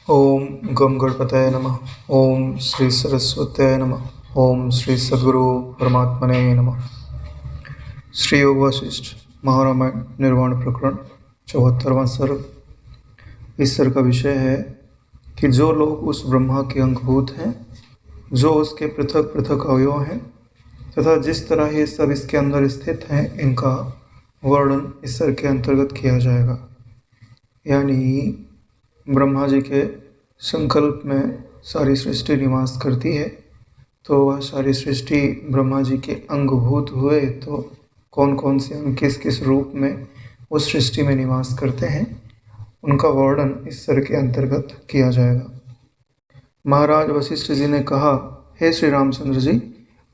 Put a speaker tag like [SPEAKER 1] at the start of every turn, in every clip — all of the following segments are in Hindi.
[SPEAKER 1] ओम गम गणपतये नमः। ओम श्री सरस्वत्यै नमः। ओम श्री सद्गुरु परमात्मने नमः। श्री योग वशिष्ठ महारामायण निर्वाण प्रकरण 74वां सर्ग। इस सर्ग का विषय है कि जो लोग उस ब्रह्मा के अंगभूत हैं, जो उसके पृथक पृथक अवयव हैं तथा जिस तरह ये सब इसके अंदर स्थित हैं, इनका वर्णन इस सर्ग के अंतर्गत किया जाएगा। यानी ब्रह्मा जी के संकल्प में सारी सृष्टि निवास करती है, तो वह सारी सृष्टि ब्रह्मा जी के अंगभूत हुए तो कौन कौन से अंग किस किस रूप में उस सृष्टि में निवास करते हैं, उनका वर्णन इस सर्ग के अंतर्गत किया जाएगा। महाराज वशिष्ठ जी ने कहा, हे श्री रामचंद्र जी,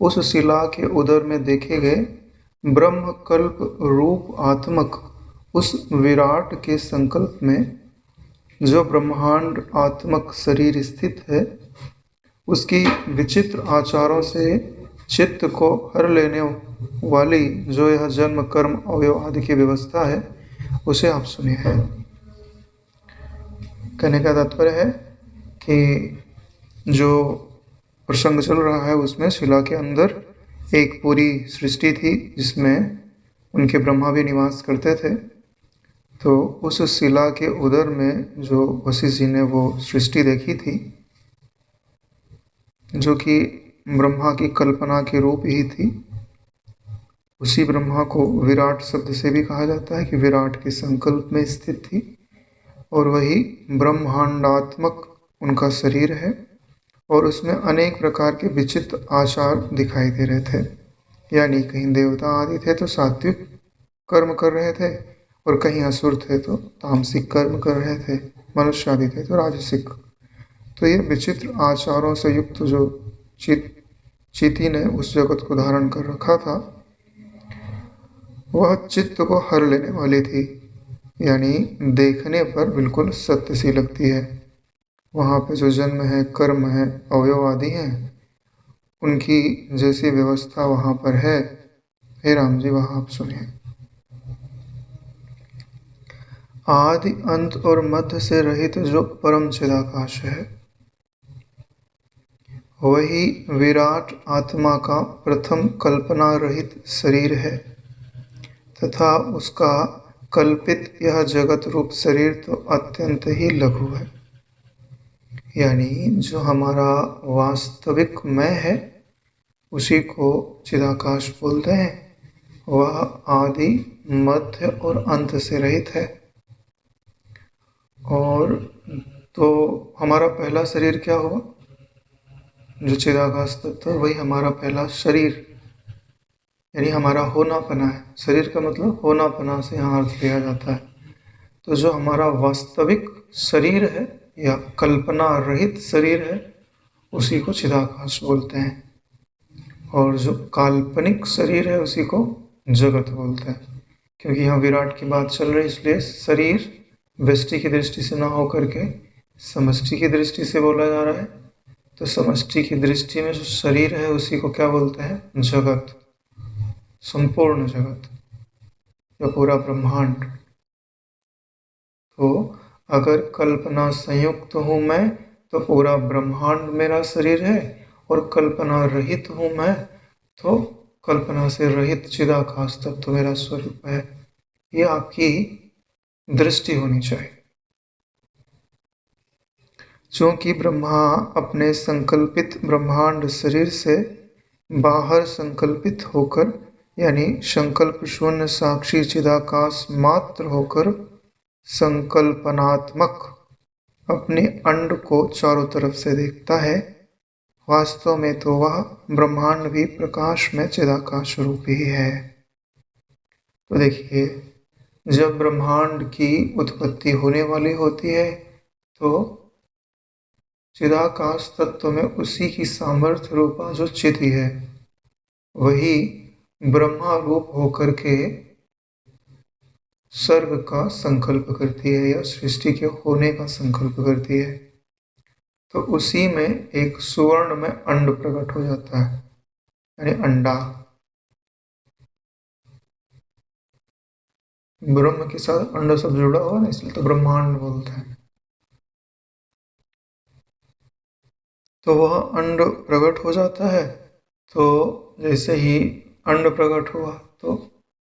[SPEAKER 1] उस शिला के उदर में देखे गए ब्रह्म कल्प रूप आत्मक उस विराट के संकल्प में जो ब्रह्मांड आत्मक शरीर स्थित है, उसकी विचित्र आचारों से चित्त को हर लेने वाली जो यह जन्म कर्म अवयव आदि की व्यवस्था है, उसे आप सुनिए। कहने का तात्पर्य है कि जो प्रसंग चल रहा है उसमें शिला के अंदर एक पूरी सृष्टि थी जिसमें उनके ब्रह्मा भी निवास करते थे। तो उस शिला के उदर में जो वशिष्ठ जी ने वो सृष्टि देखी थी, जो कि ब्रह्मा की कल्पना के रूप ही थी, उसी ब्रह्मा को विराट शब्द से भी कहा जाता है कि विराट के संकल्प में स्थित थी, और वही ब्रह्मांडात्मक उनका शरीर है। और उसमें अनेक प्रकार के विचित्र आचार दिखाई दे रहे थे। यानी कहीं देवता आदि थे तो सात्विक कर्म कर रहे थे, और कहीं असुर थे तो तामसिक कर्म कर रहे थे, मनुष्य आदि थे तो राजसिक। तो ये विचित्र आचारों से युक्त जो चीति ने उस जगत को धारण कर रखा था, वह चित्त को हर लेने वाली थी। यानी देखने पर बिल्कुल सत्य सी लगती है। वहाँ पे जो जन्म है, कर्म है, अवयव आदि हैं, उनकी जैसी व्यवस्था वहाँ पर है। हे राम जी, वहाँ आप सुनिए। आदि अंत और मध्य से रहित जो परम चिदाकाश है, वही विराट आत्मा का प्रथम कल्पना रहित शरीर है, तथा उसका कल्पित यह जगत रूप शरीर तो अत्यंत ही लघु है। यानी जो हमारा वास्तविक मैं है, उसी को चिदाकाश बोलते हैं। वह आदि मध्य और अंत से रहित है। और तो हमारा पहला शरीर क्या हुआ? जो चिदाकाश तत्व, वही हमारा पहला शरीर, यानी हमारा होनापना है। शरीर का मतलब होनापना से यहाँ अर्थ लिया जाता है। तो जो हमारा वास्तविक शरीर है या कल्पना रहित शरीर है, उसी को चिदाकाश बोलते हैं। और जो काल्पनिक शरीर है, उसी को जगत बोलते हैं। क्योंकि यहाँ विराट की बात चल रही, इसलिए शरीर व्यष्टि की दृष्टि से ना होकर के समष्टि की दृष्टि से बोला जा रहा है। तो समष्टि की दृष्टि में जो शरीर है, उसी को क्या बोलते हैं? जगत, संपूर्ण जगत या पूरा ब्रह्मांड। तो अगर कल्पना संयुक्त हूँ मैं, तो पूरा ब्रह्मांड मेरा शरीर है, और कल्पना रहित हूँ मैं, तो कल्पना से रहित चिदाकाश तत्व तो मेरा स्वरूप है। ये आपकी दृष्टि होनी चाहिए। चूंकि ब्रह्मा अपने संकल्पित ब्रह्मांड शरीर से बाहर संकल्पित होकर, यानी संकल्प शून्य साक्षी चिदाकाश मात्र होकर संकल्पनात्मक अपने अंड को चारों तरफ से देखता है, वास्तव में तो वह ब्रह्मांड भी प्रकाश में चिदाकाश रूप ही है। तो देखिए, जब ब्रह्मांड की उत्पत्ति होने वाली होती है, तो चिदाकाश तत्व में उसी की सामर्थ्य रूपा जो चिति है, वही ब्रह्मा रूप होकर के सर्ग का संकल्प करती है या सृष्टि के होने का संकल्प करती है। तो उसी में एक सुवर्ण में अंड प्रकट हो जाता है, यानी अंडा। ब्रह्म के साथ अंड सब जुड़ा हुआ ना, इसलिए तो ब्रह्मांड बोलते हैं। तो वह अंड प्रकट हो जाता है। तो जैसे ही अंड प्रकट हुआ तो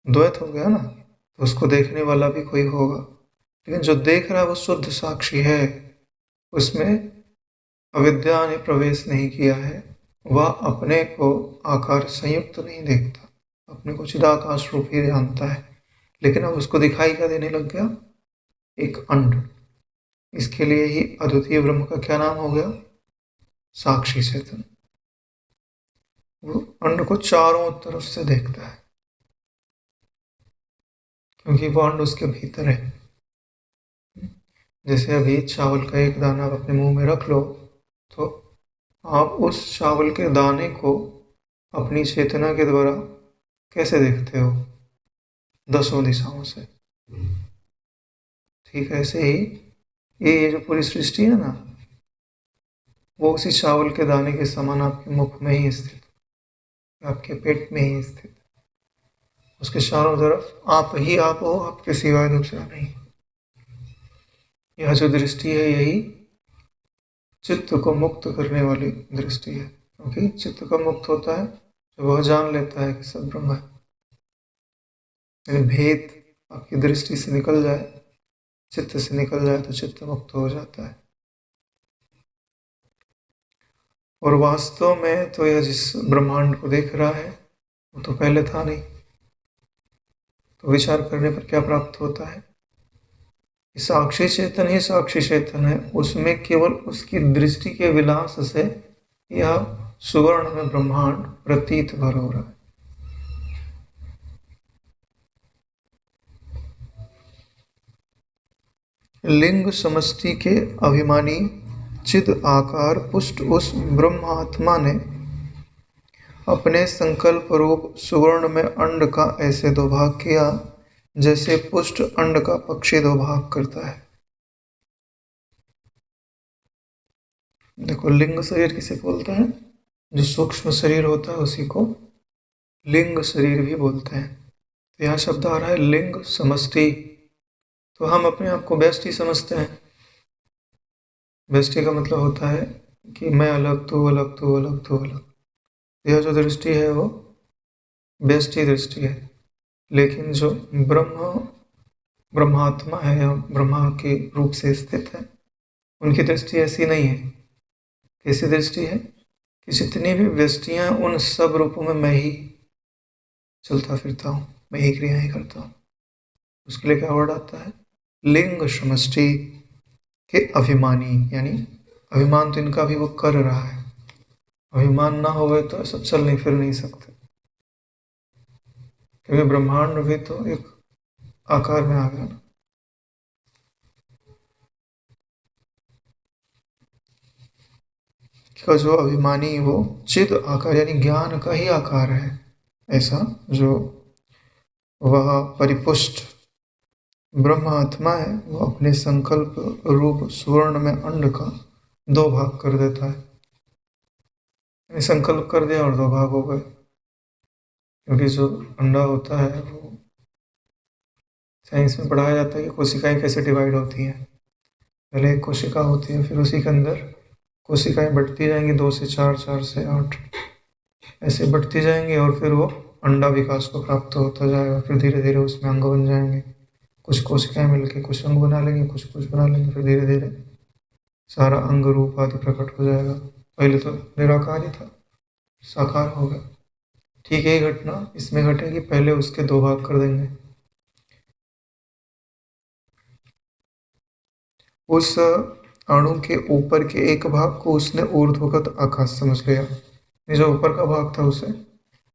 [SPEAKER 1] द्वैत हो गया ना, तो उसको देखने वाला भी कोई होगा, लेकिन जो देख रहा है वो शुद्ध साक्षी है, उसमें अविद्या ने प्रवेश नहीं किया है। वह अपने को आकार संयुक्त नहीं देखता, अपने को चिदाकाश रूप ही जानता है, लेकिन अब उसको दिखाई क्या देने लग गया? एक अंड। इसके लिए ही अद्वितीय ब्रह्म का क्या नाम हो गया? साक्षी चेतन। वो अंड को चारों तरफ से देखता है, क्योंकि वो अंड उसके भीतर है। जैसे अभी चावल का एक दाना आप अपने मुंह में रख लो, तो आप उस चावल के दाने को अपनी चेतना के द्वारा कैसे देखते हो? 10 दिशाओं से। ठीक है, ऐसे ही ये जो पूरी सृष्टि है ना, वो उसी चावल के दाने के समान आपके मुख में ही स्थित, आपके पेट में ही स्थित। उसके चारों तरफ आप ही आप हो, आपके सिवाय दूसरा नहीं। यह जो दृष्टि है यही चित्त को मुक्त करने वाली दृष्टि है, क्योंकि चित्त का मुक्त होता है जब वह जान लेता है कि सब ब्रह्म है। यानी भेद आपकी दृष्टि से निकल जाए, चित्त से निकल जाए, तो चित्त मुक्त हो जाता है। और वास्तव में तो यह जिस ब्रह्मांड को देख रहा है वो तो पहले था नहीं। तो विचार करने पर क्या प्राप्त होता है? साक्षी चेतन ही साक्षी चेतन है, उसमें केवल उसकी दृष्टि के विलास से यह सुवर्ण में ब्रह्मांड प्रतीत भर हो रहा है। लिंग समष्टि के अभिमानी चिद आकार पुष्ट उस ब्रह्मात्मा ने अपने संकल्प रूप सुवर्ण में अंड का ऐसे दो भाग किया जैसे पुष्ट अंड का पक्षी दो भाग करता है। देखो, लिंग शरीर किसे बोलते हैं? जो सूक्ष्म शरीर होता है उसी को लिंग शरीर भी बोलते हैं। तो यहाँ शब्द आ रहा है लिंग समष्टि। तो हम अपने आप को व्यष्टि समझते हैं। व्यष्टि का मतलब होता है कि मैं अलग, तू अलग, तू अलग, तू अलग। यह जो दृष्टि है वो व्यष्टि दृष्टि है। लेकिन जो ब्रह्मात्मा है या ब्रह्मा के रूप से स्थित है, उनकी दृष्टि ऐसी नहीं है। कैसी दृष्टि है कि जितनी भी व्यष्टियाँ, उन सब रूपों में मैं ही चलता फिरता हूँ, मैं ही क्रियाएं करता हूँ। उसके लिए क्या वर्ड आता है? लिंग समष्टि के अभिमानी, यानी अभिमान तो इनका भी वो कर रहा है। अभिमान ना होवे तो सब चल नहीं फिर नहीं सकते, क्योंकि ब्रह्मांड भी तो एक आकार में आ गया ना। का जो अभिमानी वो चिद आकार यानी ज्ञान का ही आकार है, ऐसा जो वह परिपुष्ट ब्रह्म आत्मा है, वो अपने संकल्प रूप सुवर्ण में अंड का दो भाग कर देता है। यानी संकल्प कर दिया और दो भाग हो गए। क्योंकि जो अंडा होता है वो साइंस में पढ़ाया जाता है कि कोशिकाएं कैसे डिवाइड होती हैं। पहले एक कोशिका होती है, फिर उसी के अंदर कोशिकाएं बढ़ती जाएंगी, 2 से 4, 4 से 8, ऐसे बढ़ती जाएंगी, और फिर वो अंडा विकास को प्राप्त होता जाएगा। फिर धीरे धीरे उसमें अंग बन जाएंगे। कुछ कोशिकाएं मिलकर कुछ अंग बना लेंगे, कुछ कुछ बना लेंगे, फिर धीरे धीरे सारा अंग रूप आदि प्रकट हो जाएगा। पहले तो निराकार ही था, साकार होगा। ठीक यही घटना इसमें घटेगी, पहले उसके दो भाग कर देंगे। उस अणु के ऊपर के एक भाग को उसने ऊर्ध्वगत आकाश समझ लिया। ये जो ऊपर का भाग था उसे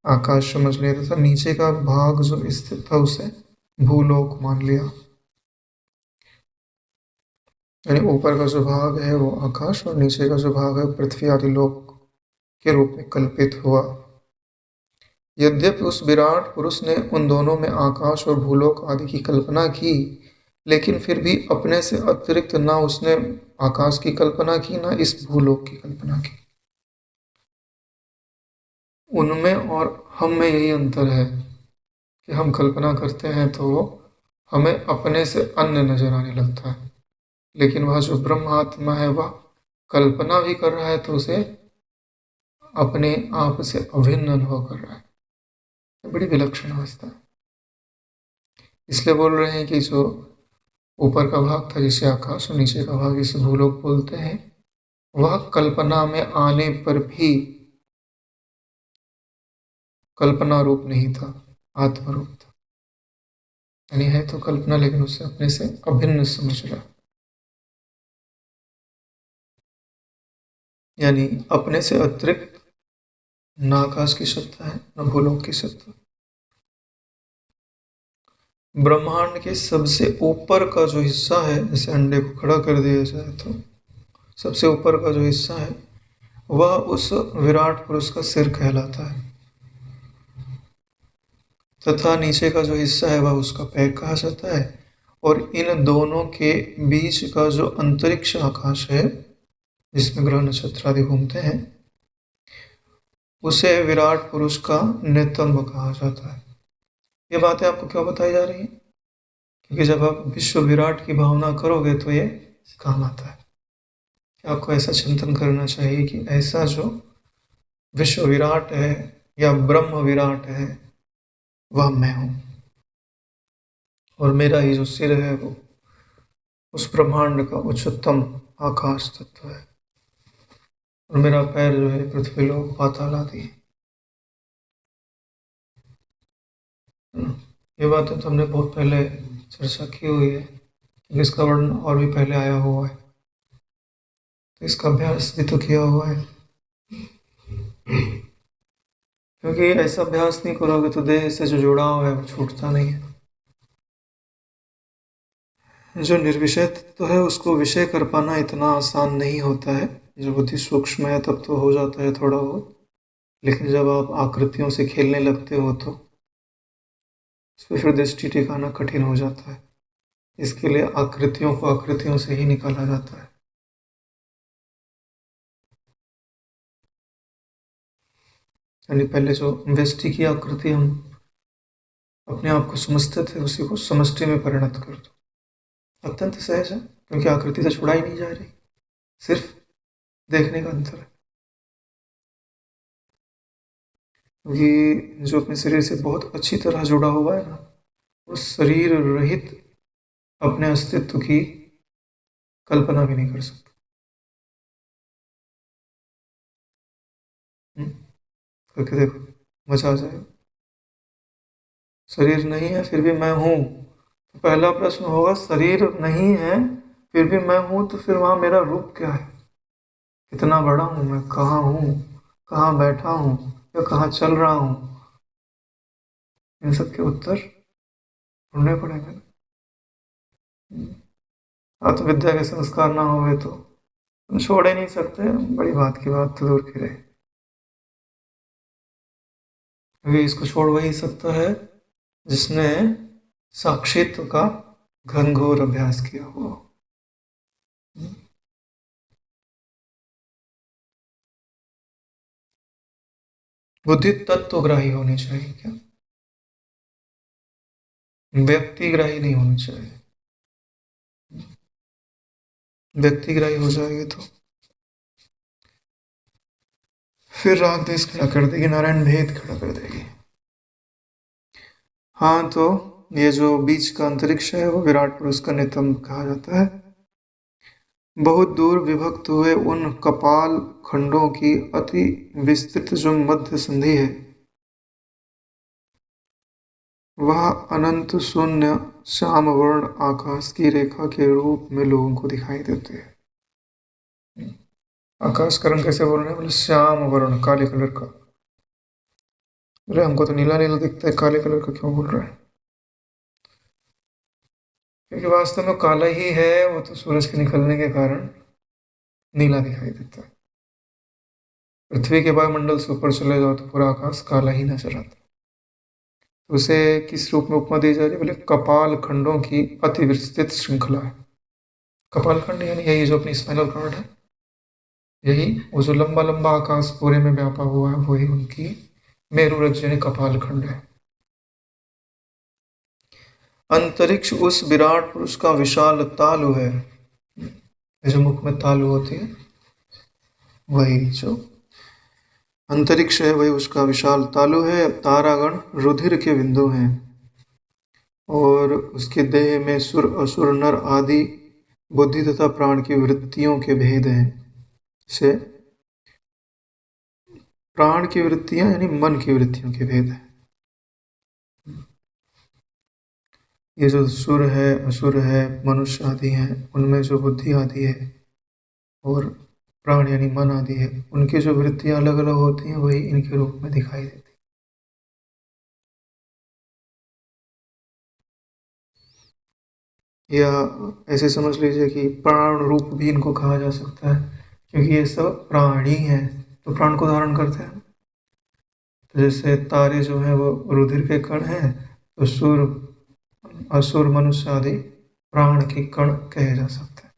[SPEAKER 1] आकाश समझ लिया तथा नीचे का भाग जो स्थित था उसे भूलोक मान लिया। यानी ऊपर का जो भाग है वो आकाश और नीचे का जो भाग है पृथ्वी आदि लोक के रूप में कल्पित हुआ। यद्यपि उस विराट पुरुष ने उन दोनों में आकाश और भूलोक आदि की कल्पना की, लेकिन फिर भी अपने से अतिरिक्त ना उसने आकाश की कल्पना की, ना इस भूलोक की कल्पना की। उनमें और हम में यही अंतर है कि हम कल्पना करते हैं तो वो हमें अपने से अन्य नजर आने लगता है, लेकिन वह जो ब्रह्म आत्मा है वह कल्पना भी कर रहा है तो उसे अपने आप से अभिन्न अनुभव कर रहा है। ये बड़ी विलक्षण अवस्था है। इसलिए बोल रहे हैं कि जो ऊपर का भाग था जिसे आकाश और नीचे का भाग जिसे भूलोक बोलते हैं, वह कल्पना में आने पर भी कल्पना रूप नहीं था, आत्म रूप था। यानी है तो कल्पना, लेकिन उसे अपने से अभिन्न समझ रहा। यानी अपने से अतिरिक्त न आकाश की सत्ता है न भूलोक की सत्ता। ब्रह्मांड के सबसे ऊपर का जो हिस्सा है, जैसे अंडे को खड़ा कर दिया जाए तो सबसे ऊपर का जो हिस्सा है वह उस विराट पुरुष का सिर कहलाता है, तथा नीचे का जो हिस्सा है वह उसका पैर कहा जाता है। और इन दोनों के बीच का जो अंतरिक्ष आकाश है जिसमें ग्रह नक्षत्र आदि घूमते हैं, उसे विराट पुरुष का नितंब कहा जाता है। ये बातें आपको क्यों बताई जा रही हैं? क्योंकि जब आप विश्व विराट की भावना करोगे तो ये काम आता है। आपको ऐसा चिंतन करना चाहिए कि ऐसा जो विश्व विराट है या ब्रह्म विराट है वह मैं हूं, और मेरा ही जो सिर है वो उस ब्रह्मांड का उच्चतम आकाश तत्व है, और मेरा पैर जो है पृथ्वी लोक पाताल आदि। ये बातें तो हमने बहुत पहले चर्चा की हुई है, क्योंकि इसका वर्णन और भी पहले आया हुआ है, तो इसका अभ्यास भी तो किया हुआ है। क्योंकि ऐसा अभ्यास नहीं करोगे तो देह से जो जुड़ाव है वो छूटता नहीं है। जो निर्विषय तत्व है उसको विषय कर पाना इतना आसान नहीं होता है। जो बुद्धि सूक्ष्म है तब तो हो जाता है थोड़ा बहुत, लेकिन जब आप आकृतियों से खेलने लगते हो तो उस पर फिर दृष्टि टिकाना कठिन हो जाता है। इसके लिए आकृतियों को आकृतियों से ही निकाला जाता है। यानी पहले जो व्यष्टि की आकृति हम अपने आप को समझते थे उसी को समष्टि में परिणत कर दो। अत्यंत सहज है, क्योंकि आकृति से छुड़ाई नहीं जा रही, सिर्फ देखने का अंतर है। ये जो अपने शरीर से बहुत अच्छी तरह जुड़ा हुआ है ना, उस शरीर रहित अपने अस्तित्व की कल्पना भी नहीं कर सकता। करके देखो, मजा आ जाएगा। शरीर नहीं है फिर भी मैं हूं, तो पहला प्रश्न होगा शरीर नहीं है फिर भी मैं हूं, तो फिर वहां मेरा रूप क्या है? कितना बड़ा हूं मैं, कहाँ हूं, कहाँ बैठा हूं या कहाँ चल रहा हूं? इन सब के उत्तर ढूंढने पड़ेंगे। आत्मविद्या के संस्कार ना हुए तो तुम छोड़ ही नहीं सकते। बड़ी बात की बात तो दूर की रहे, क्योंकि इसको छोड़ वही सकता है जिसने साक्षित्व का घनघोर अभ्यास किया हुआ। बुद्धि तत्वग्राही होनी चाहिए, क्या व्यक्तिग्राही नहीं होनी चाहिए। व्यक्तिग्राही हो जाएगी तो फिर राग देश खड़ा कर देगी, नारायण भेद खड़ा कर देगी। हाँ, तो ये जो बीच का अंतरिक्ष है वो विराट पुरुष का नितंब कहा जाता है। बहुत दूर विभक्त हुए उन कपाल खंडों की अति विस्तृत जो मध्य संधि है, वह अनंत शून्य श्याम वर्ण आकाश की रेखा के रूप में लोगों को दिखाई देते हैं। आकाश का रंग कैसे बोल रहे हैं? बोले श्याम वर्ण, काले कलर का। बोले हमको तो नीला नीला दिखता है, काले कलर का क्यों बोल रहे हैं? क्योंकि वास्तव में काला ही है, वो तो सूरज के निकलने के कारण नीला दिखाई देता है। पृथ्वी के वायुमंडल से ऊपर चले जाओ तो पूरा आकाश काला ही नजर आता है। तो उसे किस रूप में उपमा दी जा रही है? बोले कपाल खंडों की अति विस्तृत श्रृंखला है। कपाल खंड यानी यही जो अपनी स्पाइनल कॉर्ड है, यही वो जो लंबा लंबा आकाश पूरे में व्यापा हुआ है वही उनकी मेरु रज्जु यानी कपाल खंड है। अंतरिक्ष उस विराट पुरुष का विशाल तालु है। जो मुख में तालु होती है वही जो अंतरिक्ष है वही उसका विशाल तालु है, तारागण रुधिर के बिंदु हैं, और उसके देह में सुर असुर नर आदि बुद्धि तथा प्राण की वृत्तियों के भेद हैं। से प्राण की वृत्तियां यानी मन की वृत्तियों के भेद हैं। ये जो सुर है असुर है मनुष्य आदि हैं, उनमें जो बुद्धि आदि है और प्राण यानी मन आदि है, उनकी जो वृत्तियां अलग अलग होती हैं वही इनके रूप में दिखाई देती है। या ऐसे समझ लीजिए कि प्राण रूप भी इनको कहा जा सकता है, क्योंकि ये सब प्राणी हैं तो प्राण को धारण करते हैं। तो जैसे तारे जो हैं वो रुधिर के कण हैं, तो सुर असुर मनुष्य आदि प्राण के कण कहे जा सकते हैं।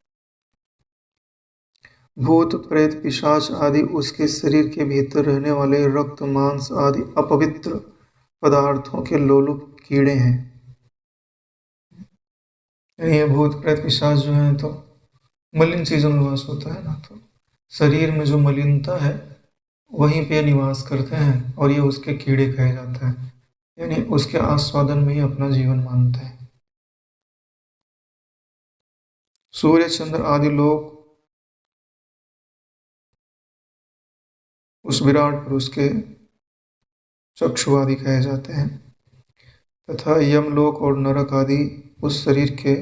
[SPEAKER 1] भूत प्रेत पिशाच आदि उसके शरीर के भीतर रहने वाले रक्त मांस आदि अपवित्र पदार्थों के लोलुप कीड़े हैं। ये भूत प्रेत पिशाच जो है तो मलिन चीजों में वास होता है ना, तो शरीर में जो मलिनता है वहीं पे निवास करते हैं और ये उसके कीड़े कहे जाते हैं, यानी उसके आस्वादन में ही अपना जीवन मानते हैं। सूर्य चंद्र आदि लोग उस विराट पुरुष के चक्षु आदि कहे जाते हैं, तथा यमलोक और नरक आदि उस शरीर के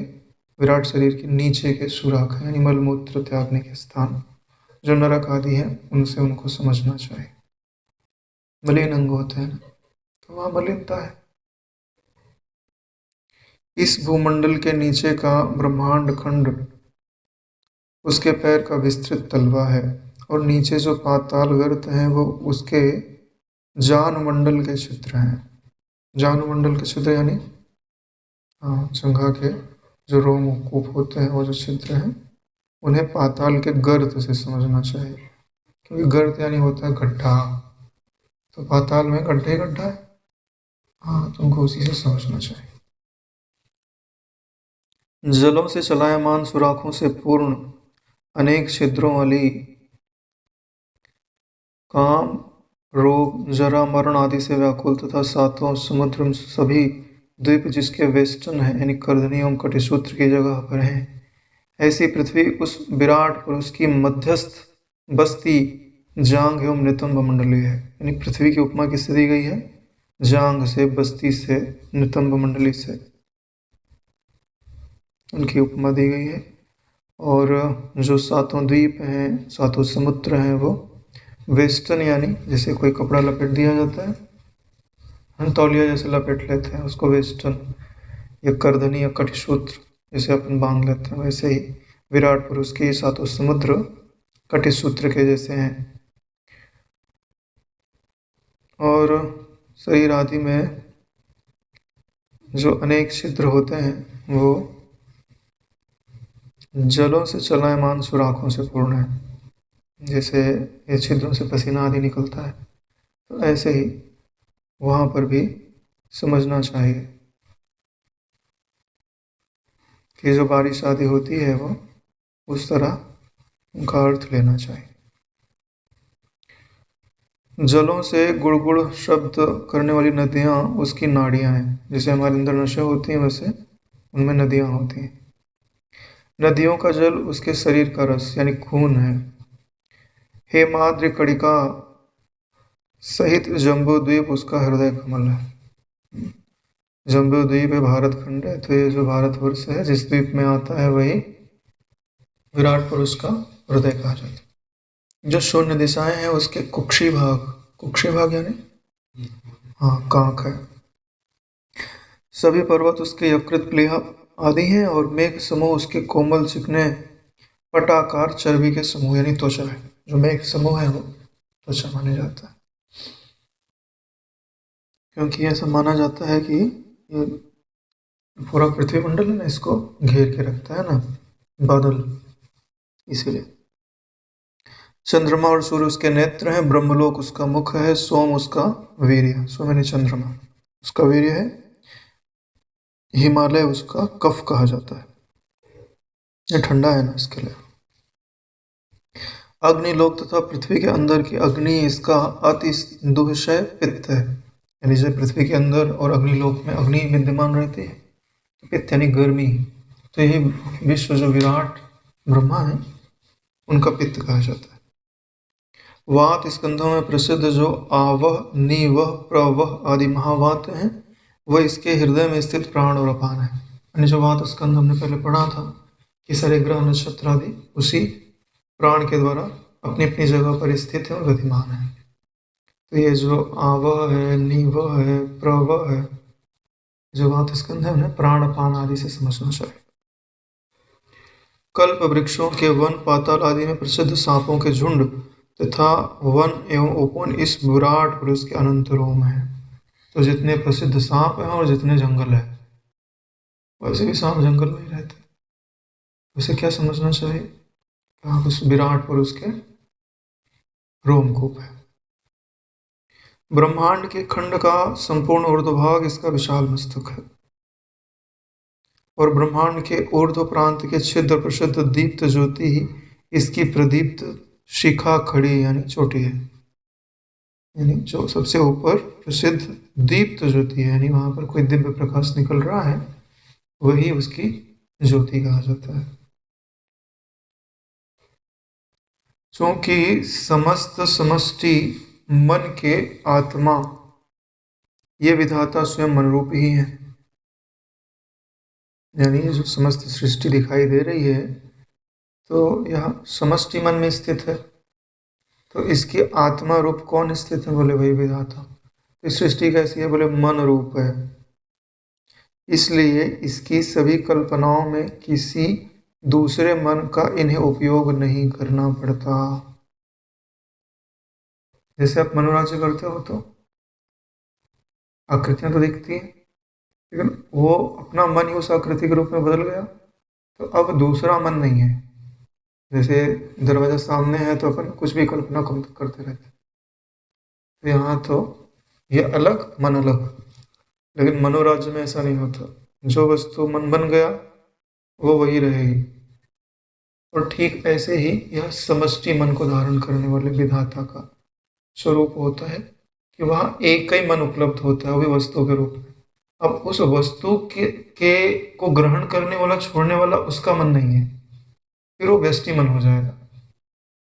[SPEAKER 1] विराट शरीर के नीचे के सुराख यानी मलमूत्र त्यागने के स्थान जो नरक आदि हैं उनसे उनको समझना चाहिए। मलिन अंग होते हैं तो वहाँ मलिनता है। इस भूमंडल के नीचे का ब्रह्मांड खंड उसके पैर का विस्तृत तलवा है, और नीचे जो पाताल गर्त हैं वो उसके जान मंडल के चित्र हैं। जान मंडल के छिद्र यानी हाँ, जंघा के जो रोम कूप होते हैं वो जो छिद्र हैं उन्हें पाताल के गर्त से समझना चाहिए, क्योंकि गर्त यानी होता है गड्ढा, तो पाताल में गड्ढे गड्ढा है। हाँ, तुमको उसी से समझना चाहिए। जलों से चलायमान सुराखों से पूर्ण अनेक छिद्रों वाली काम रोग जरा मरण आदि से व्याकुल तथा सातों समुद्र सभी द्वीप जिसके वेस्टर्न है यानी कर्दनी एवं कटिसूत्र की जगह पर है, ऐसी पृथ्वी उस विराट पुरुष की मध्यस्थ बस्ती जांग एवं नितंब मंडली है। यानी पृथ्वी की उपमा किससे दी गई है? जांग से, बस्ती से, नितंब मंडली से उनकी उपमा दी गई है। और जो सातों द्वीप हैं, सातों समुद्र हैं, वो वेस्टर्न यानी जैसे कोई कपड़ा लपेट दिया जाता है, हम तौलिया जैसे लपेट लेते हैं उसको वेस्टर्न, या करधनी या कटिसूत्र जैसे अपन बांध लेते हैं, वैसे ही विराट पुरुष के सातों समुद्र कटिसूत्र के जैसे हैं। और शरीर आदि में जो अनेक छिद्र होते हैं वो जलों से चलायमान सुराखों से पूर्ण है। जैसे ये छिद्रों से पसीना आदि निकलता है, तो ऐसे ही वहाँ पर भी समझना चाहिए कि जो बारिश आदि होती है वो उस तरह उनका अर्थ लेना चाहिए। जलों से गुड़गुड़ शब्द करने वाली नदियाँ उसकी नाड़ियाँ हैं। जैसे हमारे अंदर नशे होती हैं वैसे उनमें नदियाँ होती हैं। नदियों का जल उसके शरीर का रस यानी खून है। हेमाद्रि कड़िका सहित जम्बू द्वीप उसका हृदय कमल है। जम्बू द्वीप है, भारत खंड है, तो ये जो भारतवर्ष है जिस द्वीप में आता है वही विराट पुरुष का हृदय कहा जाता है। जो शून्य दिशाएं हैं उसके कुक्षी भाग यानी हाँ कांक है। सभी पर्वत उसके यकृत प्लीहा आदि हैं, और मेघ समूह उसके कोमल चिकने पटाकार चर्बी के समूह यानी त्वचा है। जो मेघ समूह है वो त्वचा माने जाता है, क्योंकि ऐसा माना जाता है कि ये पूरा पृथ्वी मंडल है ना, इसको घेर के रखता है ना बादल, इसीलिए। चंद्रमा और सूर्य उसके नेत्र हैं, ब्रह्मलोक उसका मुख है, सोम उसका वीर्य, सोम यानी चंद्रमा उसका वीर्य है, हिमालय उसका कफ कहा जाता है, ये ठंडा है ना इसके लिए। अग्निलोक तथा पृथ्वी के अंदर की अग्नि इसका अति दुःशय पित्त है। यानी जैसे पृथ्वी के अंदर और अग्निलोक में अग्नि विद्यमान रहती है, तो पित्त यानी गर्मी। तो यही विश्व जो विराट ब्रह्मा है उनका पित्त कहा जाता है। वात स्कंधों में प्रसिद्ध जो आवह, नीवह, प्रवह आदि महावात हैं, वह इसके हृदय में स्थित प्राण और अपान है। यानी जो वात स्कंध हमने पहले पढ़ा था कि सारे ग्रह नक्षत्र आदि उसी प्राण के द्वारा अपनी अपनी जगह पर स्थित है और गतिमान है। तो ये जो आवह है, नीवह है, प्रवह है, जो वात स्कंध है उन्हें प्राण अपान आदि से समझना चाहिए। कल्प वृक्षों के वन, पाताल आदि में प्रसिद्ध सांपों के झुंड तथा वन एवं उपवन इस विराट पुरुष के अनंत रोम है। तो जितने प्रसिद्ध सांप हैं और जितने जंगल है, वैसे भी सांप जंगल में ही रहते हैं। उसे क्या समझना चाहिए? आप उस विराट पुरुष के रोमकूप है। ब्रह्मांड के खंड का संपूर्ण ऊर्ध्वभाग इसका विशाल मस्तक है और ब्रह्मांड के ऊर्ध्व प्रांत के छिद्र प्रसिद्ध दीप्त ज्योति ही इसकी प्रदीप्त शिखा खड़ी यानी चोटी है। यानी जो सबसे ऊपर प्रसिद्ध दीप्त ज्योति है, यानी वहां पर कोई दिव्य प्रकाश निकल रहा है, वही उसकी ज्योति कहा जाता है। क्योंकि समस्त समष्टि मन के आत्मा ये विधाता स्वयं मनरूप ही है। यानी जो समस्त सृष्टि दिखाई दे रही है तो यह समष्टि मन में स्थित है। तो इसकी आत्मा रूप कौन स्थित है? बोले वही विधाता। तो सृष्टि कैसी है? बोले मन रूप है। इसलिए इसकी सभी कल्पनाओं में किसी दूसरे मन का इन्हें उपयोग नहीं करना पड़ता। जैसे आप मनोराज्य करते हो तो आकृतियां तो दिखती हैं, लेकिन वो अपना मन ही उस आकृति के रूप में बदल गया, तो अब दूसरा मन नहीं है। जैसे दरवाजा सामने है तो अपन कुछ भी कल्पना करते रहते हैं, तो यहाँ तो ये अलग मन अलग, लेकिन मनोराज्य में ऐसा नहीं होता। जो वस्तु मन बन गया वो वही रहेगी। और ठीक ऐसे ही यह समष्टि मन को धारण करने वाले विधाता का स्वरूप होता है कि वहाँ एक ही मन उपलब्ध होता है, वो भी वस्तु के रूप में। अब उस वस्तु के को ग्रहण करने वाला, छोड़ने वाला उसका मन नहीं है, फिर वो व्यष्टि मन हो जाएगा,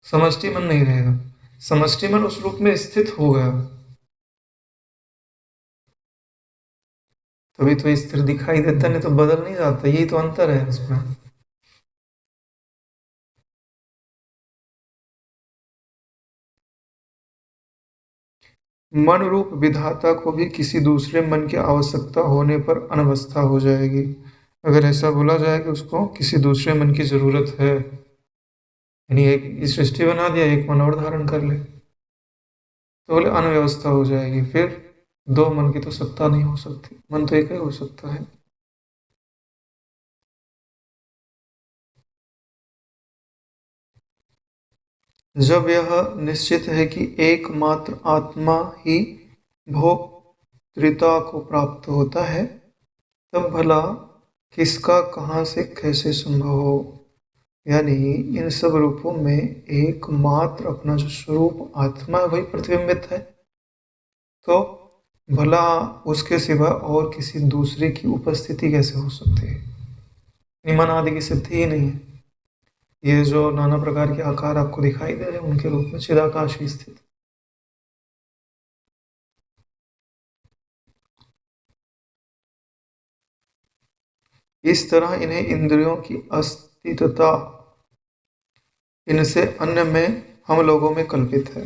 [SPEAKER 1] समष्टि मन नहीं रहेगा। समष्टि मन उस रूप में स्थित हो गया, तभी तो स्थिर दिखाई देता, नहीं तो बदल नहीं जाता। यही तो अंतर है उसमें। मन रूप विधाता को भी किसी दूसरे मन की आवश्यकता होने पर अनवस्था हो जाएगी। अगर ऐसा बोला जाए कि उसको किसी दूसरे मन की जरूरत है, यानी एक सृष्टि बना दिया, एक मन और धारण कर ले, तो बोले अनव्यवस्था हो जाएगी। फिर दो मन की तो सत्ता नहीं हो सकती, मन तो एक ही हो सकता है। जब यह निश्चित है कि एकमात्र आत्मा ही भोक्तृता को प्राप्त होता है, तब भला किसका कहाँ से कैसे संभव हो। यानी इन सब रूपों में एकमात्र अपना जो स्वरूप आत्मा है वही प्रतिबिंबित है, तो भला उसके सिवा और किसी दूसरे की उपस्थिति कैसे हो सकती है? निमन आदि की सिद्धि ही नहीं है। ये जो नाना प्रकार के आकार आपको दिखाई दे रहे हैं, उनके रूप में चिदाकाश ही स्थित। इस तरह इन्हें इंद्रियों की अस्तित्वता इनसे अन्य में हम लोगों में कल्पित है।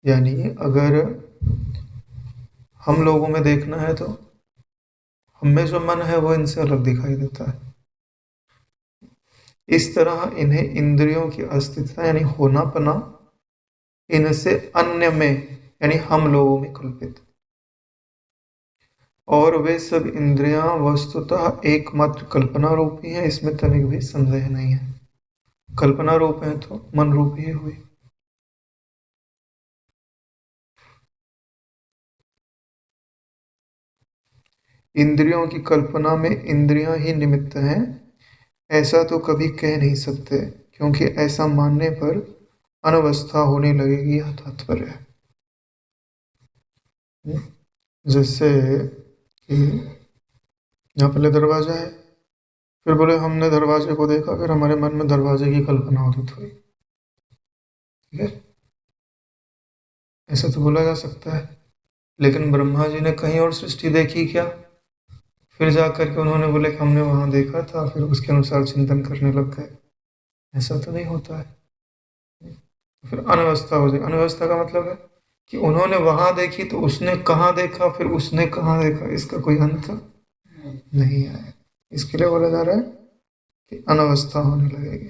[SPEAKER 1] यानी अगर हम लोगों में देखना है तो हमें जो मन है वो इनसे अलग दिखाई देता है। इस तरह इन्हें इंद्रियों की अस्तित्वता यानी होनापना इनसे अन्य में यानी हम लोगों में कल्पित, और वे सब इंद्रियां वस्तुतः एकमात्र कल्पना रूप ही है, इसमें तनिक भी संदेह नहीं है। कल्पना रूप है तो मन रूप ही हुई। इंद्रियों की कल्पना में इंद्रियां ही निमित्त हैं, ऐसा तो कभी कह नहीं सकते, क्योंकि ऐसा मानने पर अनवस्था होने लगेगी, यह तात्पर्य है। जैसे कि यहाँ पहले दरवाजा है, फिर बोले हमने दरवाजे को देखा, फिर हमारे मन में दरवाजे की कल्पना उदित हुई। ठीक है, ऐसा तो बोला जा सकता है। लेकिन ब्रह्मा जी ने कहीं और सृष्टि देखी क्या? फिर जाकर के उन्होंने बोले कि हमने वहां देखा था, फिर उसके अनुसार चिंतन करने लग गए। ऐसा तो नहीं होता है। तो फिर अनवस्था हो जाएगी। अनवस्था का मतलब है कि उन्होंने वहां देखी तो उसने कहाँ देखा, फिर उसने कहाँ देखा, इसका कोई अंत नहीं है। इसके लिए बोला जा रहा है कि अनवस्था होने लगेगी।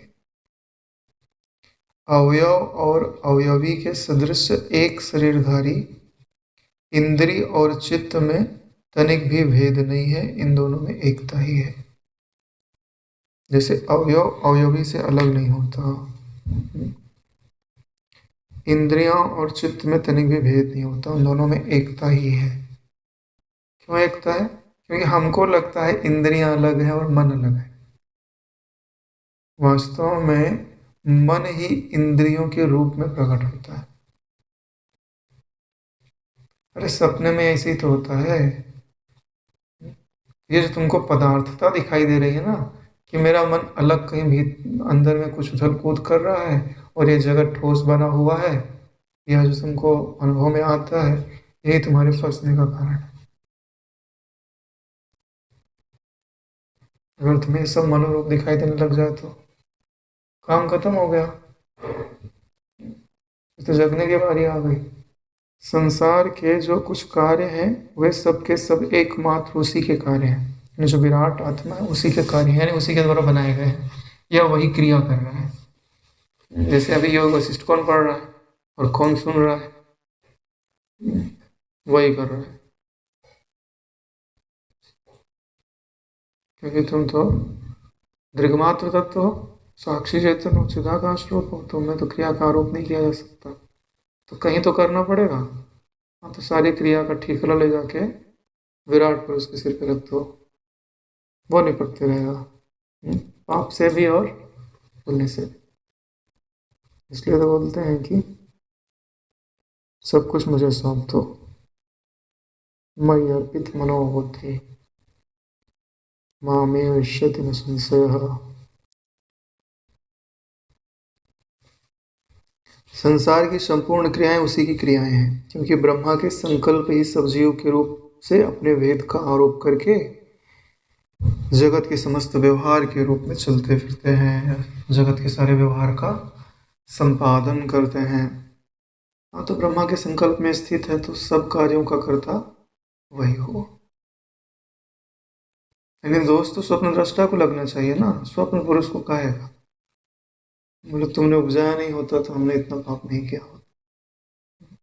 [SPEAKER 1] अवयव और अवयवी के सदृश एक शरीरधारी इंद्रिय और चित्त में तनिक भी भेद नहीं है, इन दोनों में एकता ही है। जैसे अवयव अवयवी से अलग नहीं होता, इंद्रियों और चित्त में तनिक भी भेद नहीं होता, उन दोनों में एकता ही है। क्यों एकता है? क्योंकि हमको लगता है इंद्रियां अलग है और मन अलग है। वास्तव में मन ही इंद्रियों के रूप में प्रकट होता है। अरे सपने में ऐसे ही तो होता है। ये जो तुमको पदार्थता दिखाई दे रही है ना, कि मेरा मन अलग कहीं भी अंदर में कुछ उछल कूद कर रहा है और ये जगह ठोस बना हुआ है, यह जो तुमको अनुभव में आता है, यही तुम्हारे फंसने का कारण है। अगर तुम्हें सब मनोरूप दिखाई देने लग जाए तो काम खत्म हो गया, तो जगने की बारी आ गई। संसार के जो कुछ कार्य हैं वे सब के सब एकमात्र उसी के कार्य हैं, यानी जो विराट आत्मा है उसी के कार्य हैं, यानी उसी के द्वारा बनाए गए हैं, या वही क्रिया कर रहा है। जैसे अभी योग वशिष्ठ कौन पढ़ रहा है और कौन सुन रहा है? वही कर रहा है। क्योंकि तुम तो दृग्मात्र तत्व हो, साक्षी चैतन्य हो, चिदाकाश रूप हो, तो मैं तो क्रिया का आरोप नहीं किया जा सकता। तो कहीं तो करना पड़ेगा। हाँ, तो सारी क्रिया का ठीकरा ले जाके विराट पुरुष के सिर पे रख दो, वो निपटते रहेगा पाप से भी और पुण्य से भी। इसलिए तो बोलते हैं कि सब कुछ मुझे सौंप दो, मयि अर्पित मनोबुद्धि मामे विश्यति न संशयः। संसार की संपूर्ण क्रियाएं उसी की क्रियाएं हैं, क्योंकि ब्रह्मा के संकल्प ही सब जीव के रूप से अपने वेद का आरोप करके जगत के समस्त व्यवहार के रूप में चलते फिरते हैं, जगत के सारे व्यवहार का संपादन करते हैं। हाँ, तो ब्रह्मा के संकल्प में स्थित है तो सब कार्यों का कर्ता वही हो। लेकिन दोस्त तो स्वप्न दृष्टा को लगना चाहिए ना, स्वप्न पुरुष को कहेगा। बोले तुमने उपजाया नहीं होता तो हमने इतना पाप नहीं किया होता।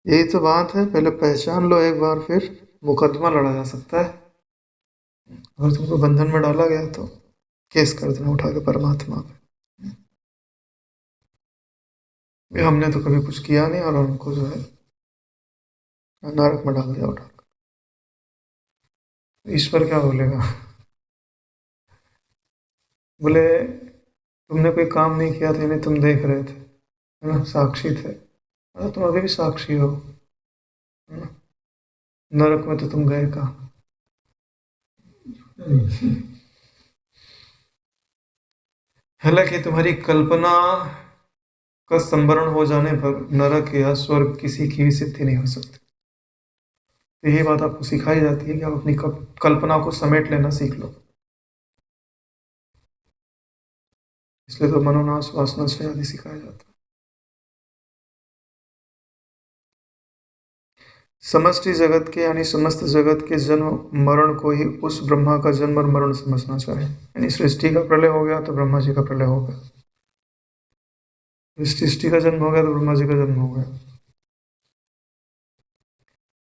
[SPEAKER 1] यही तो बात है, पहले पहचान लो एक बार, फिर मुकदमा लड़ा जा सकता है। अगर तुमको बंधन में डाला गया तो केस कर देना उठा के परमात्मा पे। हमने तो कभी कुछ किया नहीं और उनको जो है नरक में डाल दिया उठा। ईश्वर क्या बोलेगा? बोले तुमने कोई काम नहीं किया था, यानी तुम देख रहे थे, है ना, साक्षी थे। अरे तुम अभी भी साक्षी हो, है ना? नरक में तो तुम गए कहाँ? हालांकि तुम्हारी कल्पना का संवरण हो जाने पर नरक या स्वर्ग किसी की भी सिद्धि नहीं हो सकती। तो यही बात आपको सिखाई जाती है कि आप अपनी कल्पना को समेट लेना सीख लो। इसलिए तो मनोनाश वासना क्षय आदि सिखाया जाता है। समष्टि जगत के यानी समस्त जगत के जन्म मरण को ही उस ब्रह्मा का जन्म और मरण समझना चाहिए। यानी सृष्टि का प्रलय हो गया तो ब्रह्मा जी का प्रलय हो गया, सृष्टि का जन्म हो गया तो ब्रह्मा जी का जन्म हो गया।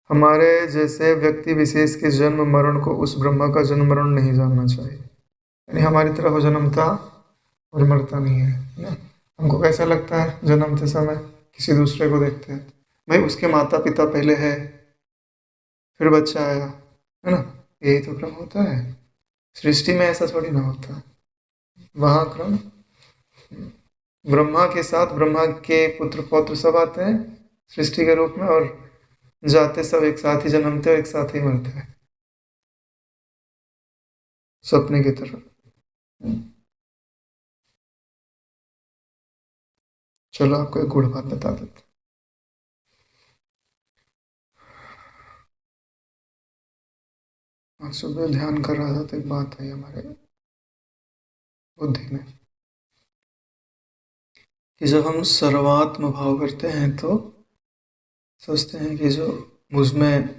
[SPEAKER 1] हमारे जैसे व्यक्ति विशेष के जन्म मरण को उस ब्रह्मा का जन्म मरण नहीं जानना चाहिए। यानी हमारी तरह वो जन्मता और मरता नहीं है ना। हमको कैसा लगता है जन्मते समय किसी दूसरे को देखते हैं, भाई उसके माता पिता पहले है फिर बच्चा आया, है ना। यही तो क्रम होता है। सृष्टि में ऐसा थोड़ी ना होता है। वहाँ क्रम ब्रह्मा के साथ ब्रह्मा के पुत्र पौत्र सब आते हैं सृष्टि के रूप में, और जाते सब एक साथ ही जन्मते हैं, एक साथ ही मरते हैं, सपने की तरह। चलो आपको एक गुड़ बात बता देते हैं। आज सुबह ध्यान कर रहा था तो एक बात आई हमारे बुद्धि में कि जब हम सर्वात्म भाव करते हैं तो सोचते हैं कि जो मुझ में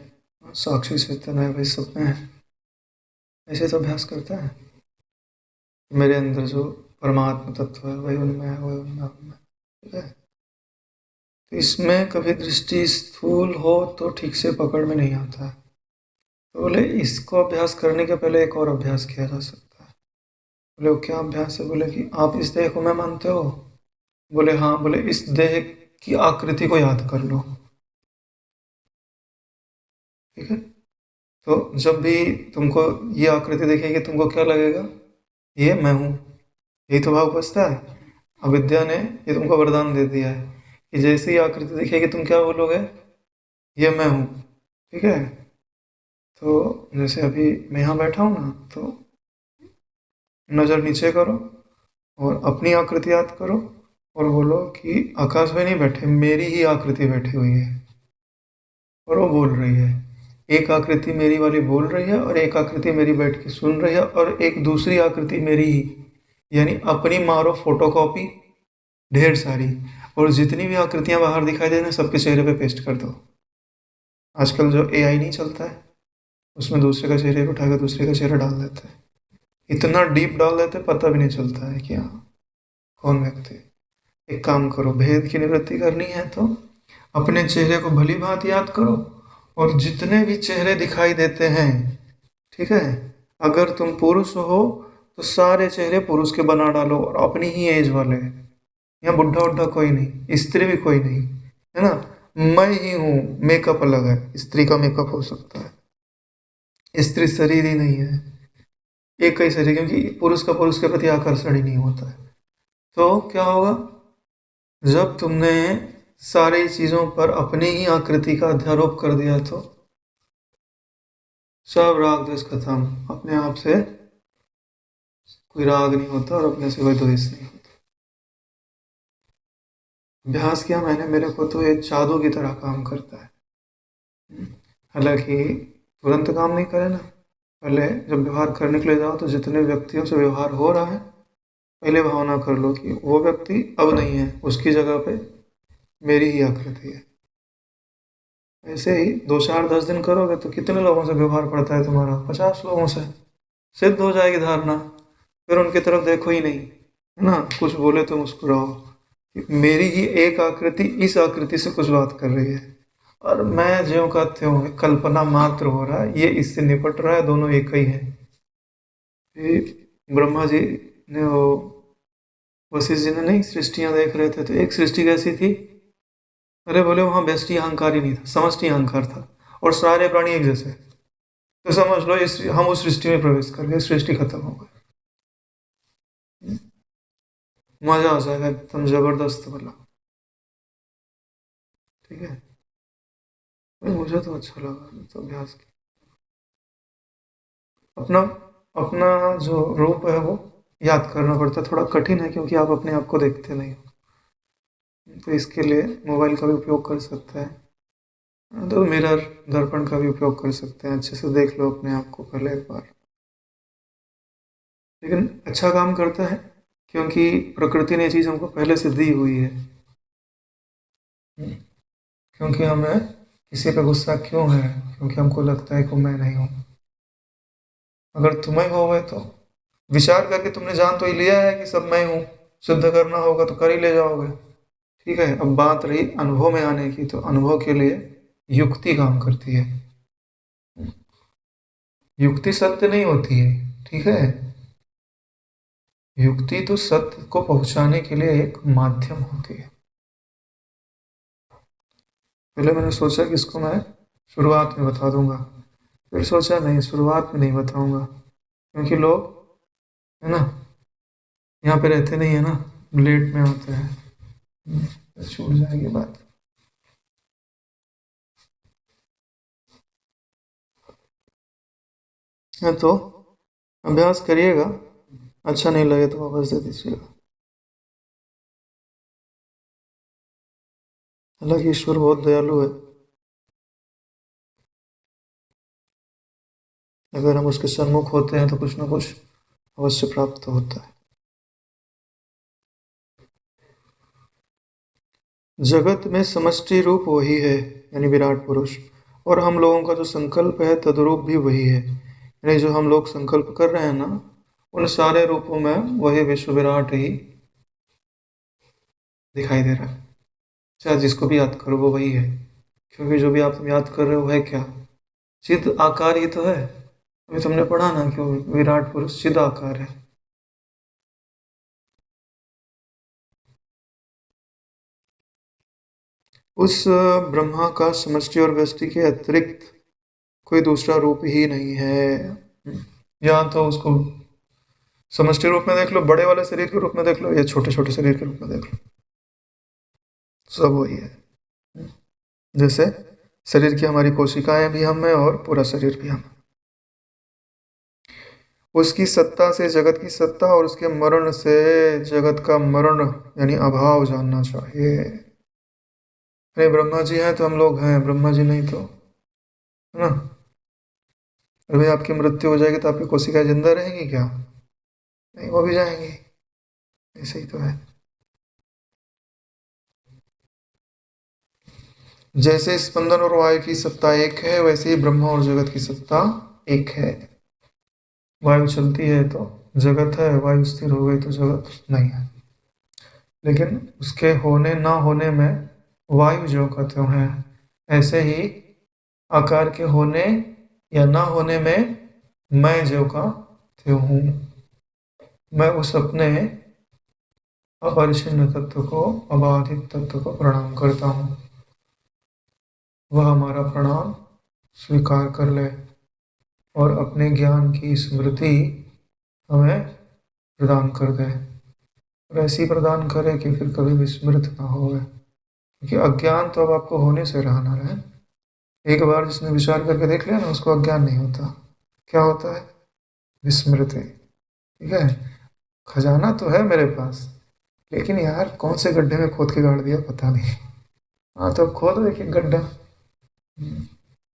[SPEAKER 1] साक्षी चेतन है वही सब में है। ऐसे तो अभ्यास करता है मेरे अंदर जो परमात्मा तत्व है वही उनमें है, वही उनमें है। ठीक है, तो इसमें कभी दृष्टि स्थूल हो तो ठीक से पकड़ में नहीं आता है। तो बोले इसको अभ्यास करने के पहले एक और अभ्यास किया जा सकता है। बोले वो क्या अभ्यास है? बोले कि आप इस देह को मैं मानते हो? बोले हाँ। बोले इस देह की आकृति को याद कर लो। ठीक है, तो जब भी तुमको ये आकृति दिखेगी तुमको क्या लगेगा? ये मैं हूँ। यही तो भाव बचता है। अविद्या ने ये तुमको वरदान दे दिया है कि जैसे ही आकृति दिखेगी तुम क्या बोलोगे? ये मैं हूँ। ठीक है, तो जैसे अभी मैं यहाँ बैठा हूँ ना, तो नज़र नीचे करो और अपनी आकृति याद करो और बोलो कि आकाश में नहीं बैठे, मेरी ही आकृति बैठी हुई है और वो बोल रही है। एक आकृति मेरी वाली बोल रही है और एक आकृति मेरी बैठ के सुन रही है, और एक दूसरी आकृति मेरी ही, यानी अपनी मारो फोटोकॉपी ढेर सारी, और जितनी भी आकृतियां बाहर दिखाई दे रही सबके चेहरे पे पेस्ट कर दो। आजकल जो एआई नहीं चलता है उसमें दूसरे का चेहरे को उठा के दूसरे का चेहरा डाल देते हैं। इतना डीप डाल देते पता भी नहीं चलता है कि हाँ कौन व्यक्ति। एक काम करो, भेद की निवृत्ति करनी है तो अपने चेहरे को भली भांति याद करो, और जितने भी चेहरे दिखाई देते हैं, ठीक है, अगर तुम पुरुष हो तो सारे चेहरे पुरुष के बना डालो और अपनी ही एज वाले। यहाँ बुढ़ा उड्ढा कोई नहीं, स्त्री भी कोई नहीं, है ना। मैं ही हूँ, मेकअप अलग है, स्त्री का मेकअप हो सकता है, स्त्री शरीर ही नहीं है, एक ही शरीर, क्योंकि पुरुष का पुरुष के प्रति आकर्षण ही नहीं होता है। तो क्या होगा? जब तुमने सारी चीजों पर अपनी ही आकृति का अध्यारोप कर दिया तो सब राग द्वेष खत्म, अपने आप से कोई राग नहीं होता और अपने से कोई द्वेष नहीं होता। अभ्यास किया मैंने, मेरे को तो एक जादू की तरह काम करता है। हालांकि तुरंत काम नहीं करे ना, पहले जब व्यवहार करने के लिए जाओ तो जितने व्यक्तियों से व्यवहार हो रहा है पहले भावना कर लो कि वो व्यक्ति अब नहीं है, उसकी जगह पे मेरी ही आकृति है। ऐसे ही 2 4 10 दिन करोगे तो कितने लोगों से व्यवहार पड़ता है तुम्हारा? 50 लोगों से। सिद्ध हो जाएगी धारणा, फिर उनकी तरफ देखो ही नहीं, है ना। कुछ बोले तो मुस्कुराओ कि मेरी ही एक आकृति इस आकृति से कुछ बात कर रही है, और मैं ज्यों का त्यों कल्पना मात्र हो रहा है, ये इससे निपट रहा है, दोनों एक ही है। ब्रह्मा जी ने वो वशिष्ठ जी ने नहीं सृष्टियां देख रहे थे, तो एक सृष्टि कैसी थी? अरे बोले वहां व्यष्टि अहंकार ही नहीं था, समष्टि अहंकार था, और सारे प्राणी एक जैसे। तो समझ लो इस हम उस सृष्टि में प्रवेश कर गए, सृष्टि खत्म हो गई। मजा आ जाएगा एकदम जबरदस्त वाला। ठीक है, मुझे तो अच्छा लगा तो अभ्यास किया। अपना अपना जो रूप है वो याद करना पड़ता है, थोड़ा कठिन है क्योंकि आप अपने आप को देखते नहीं हो। तो इसके लिए मोबाइल का भी उपयोग कर सकते हैं, तो मिरर दर्पण का भी उपयोग कर सकते हैं, अच्छे से देख लो अपने आप को पहले एक बार। लेकिन अच्छा काम करता है क्योंकि प्रकृति ने ये चीज़ हमको पहले से दी हुई है। क्योंकि हमें किसी पे गुस्सा क्यों है? क्योंकि हमको लगता है कि मैं नहीं हूँ। अगर तुम्हें हो गए तो विचार करके तुमने जान तो ही लिया है कि सब मैं हूँ, शुद्ध करना होगा तो कर ही ले जाओगे। ठीक है, अब बात रही अनुभव में आने की, तो अनुभव के लिए युक्ति काम करती है। युक्ति सत्य नहीं होती है, ठीक है। युक्ति तो सत्य को पहुंचाने के लिए एक माध्यम होती है। पहले मैंने सोचा कि इसको मैं शुरुआत में बता दूंगा, फिर सोचा नहीं, शुरुआत में नहीं बताऊंगा, क्योंकि लोग, है ना, यहाँ पे रहते नहीं है ना, लेट में होते हैं, तो छूट जाएगी बात। हाँ, तो अभ्यास करिएगा, अच्छा नहीं लगे तो वापस दे दीजिएगा। हालांकि ईश्वर बहुत दयालु है, अगर हम उसके सन्मुख होते हैं तो कुछ ना कुछ अवश्य प्राप्त होता है। जगत में समष्टि रूप वही है, यानी विराट पुरुष, और हम लोगों का जो संकल्प है तद्रूप भी वही है, यानी जो हम लोग संकल्प कर रहे हैं ना, उन सारे रूपों में वही विश्व विराट ही दिखाई दे रहा है। चाहे जिसको भी याद करो वो वही है, क्योंकि जो भी आप याद कर रहे हो है क्या, चिद आकार ही तो है। अभी तुमने पढ़ा ना कि वो विराट पुरुष चिद आकार है। उस ब्रह्मा का समष्टि और व्यष्टि के अतिरिक्त कोई दूसरा रूप ही नहीं है। या तो उसको समष्टि रूप में देख लो, बड़े वाले शरीर के रूप में देख लो, या छोटे छोटे शरीर के रूप में देख लो, सब वही है। जैसे शरीर की हमारी कोशिकाएं भी हम हैं और पूरा शरीर भी हम हैं। उसकी सत्ता से जगत की सत्ता और उसके मरण से जगत का मरण यानी अभाव जानना चाहिए। अरे ब्रह्मा जी हैं तो हम लोग हैं, ब्रह्मा जी नहीं तो, है ना। अरे भाई आपकी मृत्यु हो जाएगी तो आपकी कोशिकाएं जिंदा रहेंगी क्या? नहीं, वो भी जाएंगी। ऐसे ही तो है। जैसे स्पंदन और वायु की सत्ता एक है, वैसे ही ब्रह्मा और जगत की सत्ता एक है। वायु चलती है तो जगत है, वायु स्थिर हो गई तो जगत नहीं है। लेकिन उसके होने ना होने में वायु ज्यों का त्यों है, ऐसे ही आकार के होने या ना होने में मैं ज्यों का त्यों हूँ। मैं उस अपने अपरिछिन्न तत्व को, अबाधित तत्व को प्रणाम करता हूँ। वह हमारा प्रणाम स्वीकार कर ले और अपने ज्ञान की स्मृति हमें प्रदान कर दे, और ऐसी प्रदान करे कि फिर कभी विस्मृत ना हो। क्योंकि अज्ञान तो अब आपको होने से रहा ना रहे। एक बार जिसने विचार करके देख लिया ना, उसको अज्ञान नहीं होता। क्या होता है? विस्मृति। ठीक है, खजाना तो है मेरे पास, लेकिन यार कौन से गड्ढे में खोद के गाड़ दिया पता नहीं। हाँ, तो खोदो एक एक गड्ढा।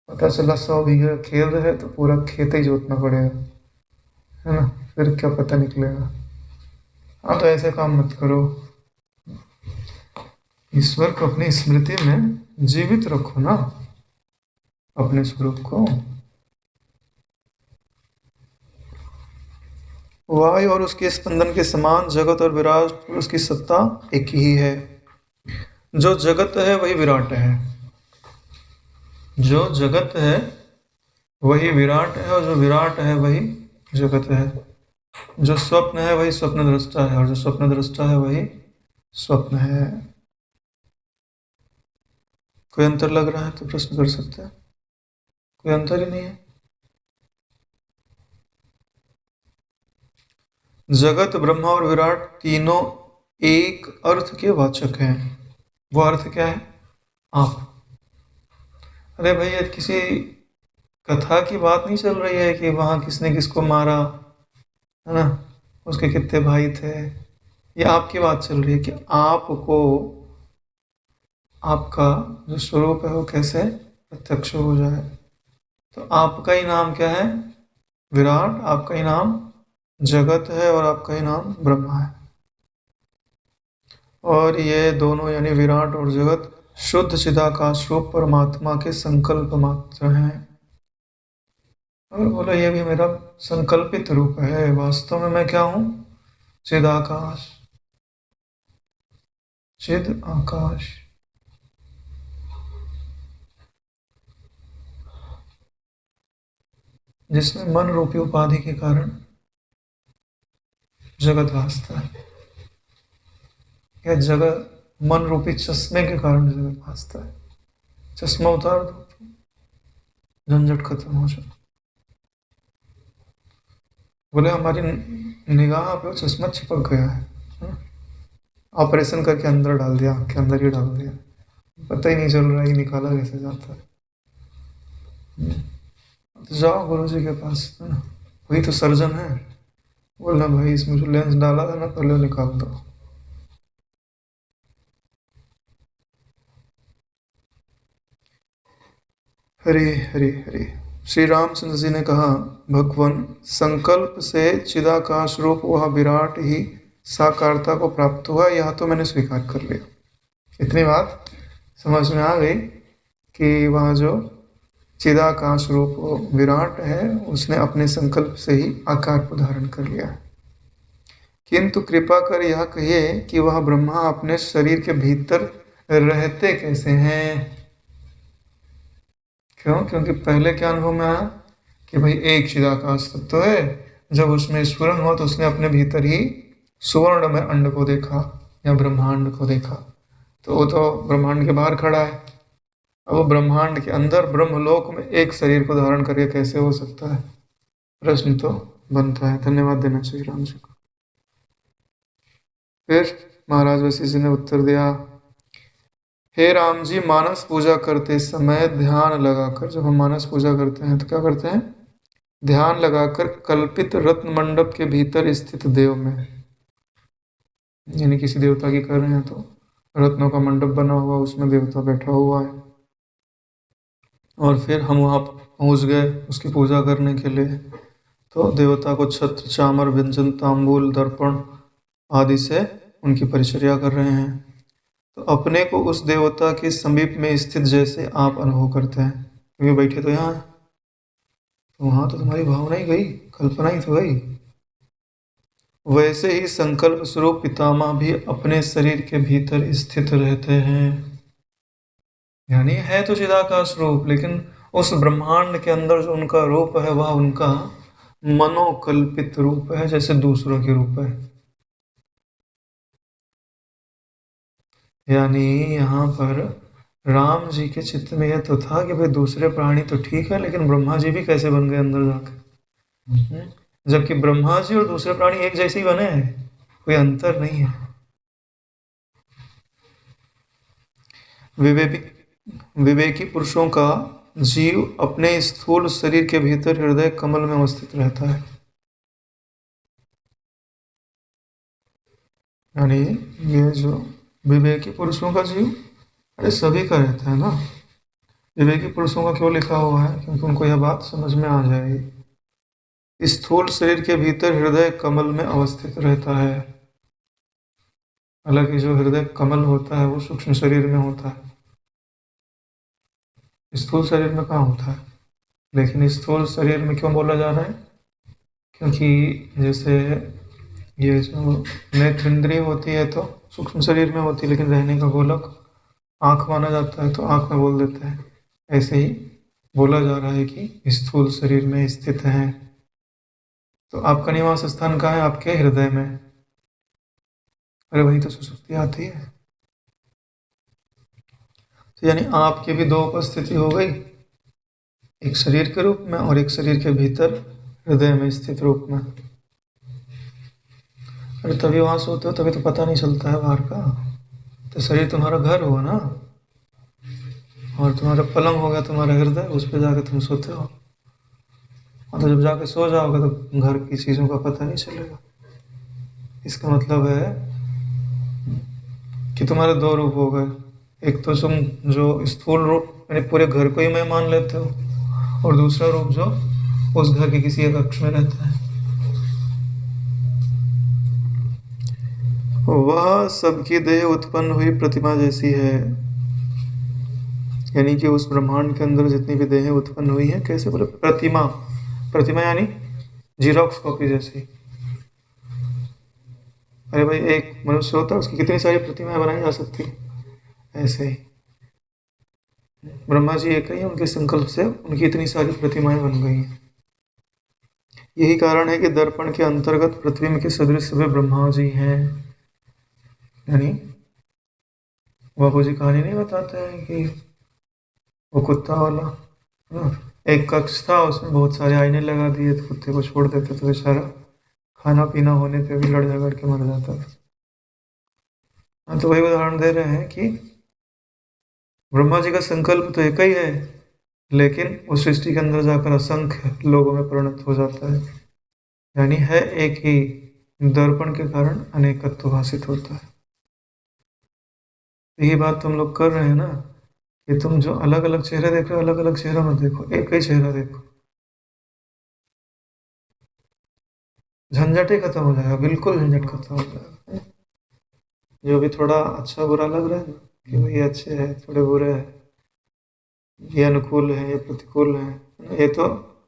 [SPEAKER 1] पता चला 100 बीघा खेत है तो पूरा खेत ही जोतना पड़ेगा, है ना। फिर क्या पता निकलेगा। हाँ, तो ऐसे काम मत करो। ईश्वर को अपनी स्मृति में जीवित रखो ना, अपने स्वरूप को। वायु और उसके स्पंदन के समान जगत और विराट पुरुष की सत्ता एक ही है। जो जगत है वही विराट है, जो जगत है वही विराट है, और जो विराट है वही जगत है। जो स्वप्न है वही स्वप्न दृष्टा है, और जो स्वप्न दृष्टा है वही स्वप्न है। कोई अंतर लग रहा है तो प्रश्न कर सकते हैं। कोई अंतर ही नहीं है। जगत, ब्रह्मा और विराट तीनों एक अर्थ के वाचक हैं। वो अर्थ क्या है? आप। अरे भैया, किसी कथा की बात नहीं चल रही है कि वहां किसने किसको मारा, है ना, उसके कितने भाई थे। ये आपकी बात चल रही है कि आपको आपका जो स्वरूप है वो कैसे प्रत्यक्ष हो जाए। तो आपका ही नाम क्या है? विराट। आपका ही नाम जगत है, और आपका ही नाम ब्रह्मा है। और ये दोनों यानी विराट और जगत शुद्ध चिदाकाश रूप परमात्मा के संकल्प मात्र हैं। और बोलो ये भी मेरा संकल्पित रूप है, वास्तव में मैं क्या हूं? चिदाकाश, चिद आकाश। जिसमें मन रूपी उपाधि के कारण जगत भासता है, या जगत मन रूपी चश्मे के कारण जगत भासता है। चश्मा उतार दो, झंझट खत्म हो जाए। बोले हमारी निगाह पे वो चश्मा चिपक गया है, ऑपरेशन करके अंदर डाल दिया, आँख के अंदर ही डाल दिया, पता ही नहीं चल रहा है कि निकाला कैसे जाता है। तो जाओ गुरु जी के पास, है ना, वही तो सर्जन है। बोलना भाई इसमें जो लेंस डाला था ना, पहले निकाल दो। हरे हरे हरे। श्री रामचंद्र जी ने कहा, भगवान संकल्प से चिदाकाश रूप वह विराट ही साकारता को प्राप्त हुआ, यह तो मैंने स्वीकार कर लिया। इतनी बात समझ में आ गई कि वह जो चिदाकाश रूप विराट है, उसने अपने संकल्प से ही आकार को धारण कर लिया है। किंतु कृपा कर यह कहिए कि वह ब्रह्मा अपने शरीर के भीतर रहते कैसे हैं? क्यों? क्योंकि पहले क्या अनुभव में आया कि भाई एक चिदाकाश तत्व है, जब उसमें स्फुरन हुआ तो उसने अपने भीतर ही सुवर्ण में अंड को देखा या ब्रह्मांड को देखा। तो वो तो ब्रह्मांड के बाहर खड़ा है, अब वो ब्रह्मांड के अंदर ब्रह्मलोक में एक शरीर को धारण करके कैसे हो सकता है? प्रश्न तो बनता है। धन्यवाद देना चाहिए राम जी को। फिर महाराज वशिष्ठ जी ने उत्तर दिया, हे राम जी, मानस पूजा करते समय ध्यान लगाकर, जब हम मानस पूजा करते हैं तो क्या करते हैं? ध्यान लगाकर कल्पित रत्न मंडप के भीतर स्थित देव में, यानी किसी देवता की कर रहे हैं तो रत्नों का मंडप बना हुआ, उसमें देवता बैठा हुआ है, और फिर हम वहाँ पहुँच गए उसकी पूजा करने के लिए। तो देवता को छत्र चामर व्यंजन तांबूल दर्पण आदि से उनकी परिचर्या कर रहे हैं। तो अपने को उस देवता के समीप में स्थित जैसे आप अनुभव करते हैं, क्योंकि बैठे तो यहाँ हैं, तो वहाँ तो तुम्हारी भावना ही गई, कल्पना ही तो गई। वैसे ही संकल्प स्वरूप पितामह भी अपने शरीर के भीतर स्थित रहते हैं, यानी है तो चिदाकाश रूप, लेकिन उस ब्रह्मांड के अंदर जो उनका रूप है वह उनका मनोकल्पित रूप है, जैसे दूसरों के रूप है। यानी यहाँ पर राम जी के चित्त में यह तो था कि भाई दूसरे प्राणी तो ठीक है, लेकिन ब्रह्मा जी भी कैसे बन गए अंदर जाकर? जबकि ब्रह्मा जी और दूसरे प्राणी एक जैसे ही बने हैं, कोई अंतर नहीं है। विवेकी पुरुषों का जीव अपने स्थूल शरीर के भीतर हृदय कमल में अवस्थित रहता है। यानी ये जो विवेकी पुरुषों का जीव, अरे सभी का रहता है ना। विवेकी पुरुषों का क्यों लिखा हुआ है? क्योंकि उनको यह बात समझ में आ जाएगी। स्थूल शरीर के भीतर हृदय कमल में अवस्थित रहता है। हालांकि जो हृदय कमल होता है वो सूक्ष्म शरीर में होता है, स्थूल शरीर में कहाँ होता है। लेकिन स्थूल शरीर में क्यों बोला जा रहा है? क्योंकि जैसे ये जो नेत्र इंद्रिय होती है तो सूक्ष्म शरीर में होती है, लेकिन रहने का गोलक आँख माना जाता है, तो आँख में बोल देते हैं। ऐसे ही बोला जा रहा है कि स्थूल शरीर में स्थित हैं। तो आपका निवास स्थान कहाँ है? आपके हृदय में। अरे वही तो सुसुप्ति आती है। तो यानी आपके भी दो उपस्थिति हो गई, एक शरीर के रूप में और एक शरीर के भीतर हृदय में स्थित रूप में। अरे तभी वहाँ सोते हो, तभी तो पता नहीं चलता है बाहर का। तो शरीर तुम्हारा घर हुआ ना, और तुम्हारा पलंग हो गया तुम्हारा हृदय, उस पर जाके तुम सोते हो। और तो जब जाके सो जाओगे तो घर की चीज़ों का पता नहीं चलेगा। इसका मतलब है कि तुम्हारे दो रूप हो गए। एक तो तुम जो स्थूल रूप यानी पूरे घर को ही मैं मान लेते हो, और दूसरा रूप जो उस घर के किसी एक कक्ष में रहता है। वह सबकी देह उत्पन्न हुई प्रतिमा जैसी है। यानी कि उस ब्रह्मांड के अंदर जितनी भी देहें उत्पन्न हुई हैं, कैसे बोले? प्रतिमा। प्रतिमा यानी जीरोक्स कॉपी जैसी। अरे भाई एक मनुष्य होता है, उसकी कितनी सारी प्रतिमाएं बनाई जा सकती, ऐसे ही ब्रह्मा जी एक ही, उनके संकल्प से उनकी इतनी सारी प्रतिमाएं बन गई हैं। यही कारण है कि दर्पण के अंतर्गत पृथ्वी में के सदृश वे ब्रह्मा जी हैं। यानी बाबू जी कहानी नहीं बताते हैं कि वो कुत्ता वाला एक कक्ष था, उसमें बहुत सारे आईने लगा दिए, तो कुत्ते को छोड़ देते तो बेचारा खाना पीना होने पे भी लड़ झगड़ के मर जाता था। हाँ, तो वही उदाहरण दे रहे हैं कि ब्रह्मा जी का संकल्प तो एक ही है, लेकिन उस सृष्टि के अंदर जाकर असंख्य लोगों में परिणत हो जाता है। यानी है एक ही, दर्पण के कारण अनेकत्व भाषित होता है। यही बात तुम लोग कर रहे हैं ना, कि तुम जो अलग अलग चेहरे देख रहे हो, अलग अलग चेहरा मत देखो, एक ही चेहरा देखो, झंझट ही खत्म हो जाएगा, बिल्कुल झंझट खत्म हो जाएगा। जो भी थोड़ा अच्छा बुरा लग रहा है ना, कि भाई अच्छे हैं थोड़े बुरे हैं, ये अनुकूल है ये प्रतिकूल है, ये तो,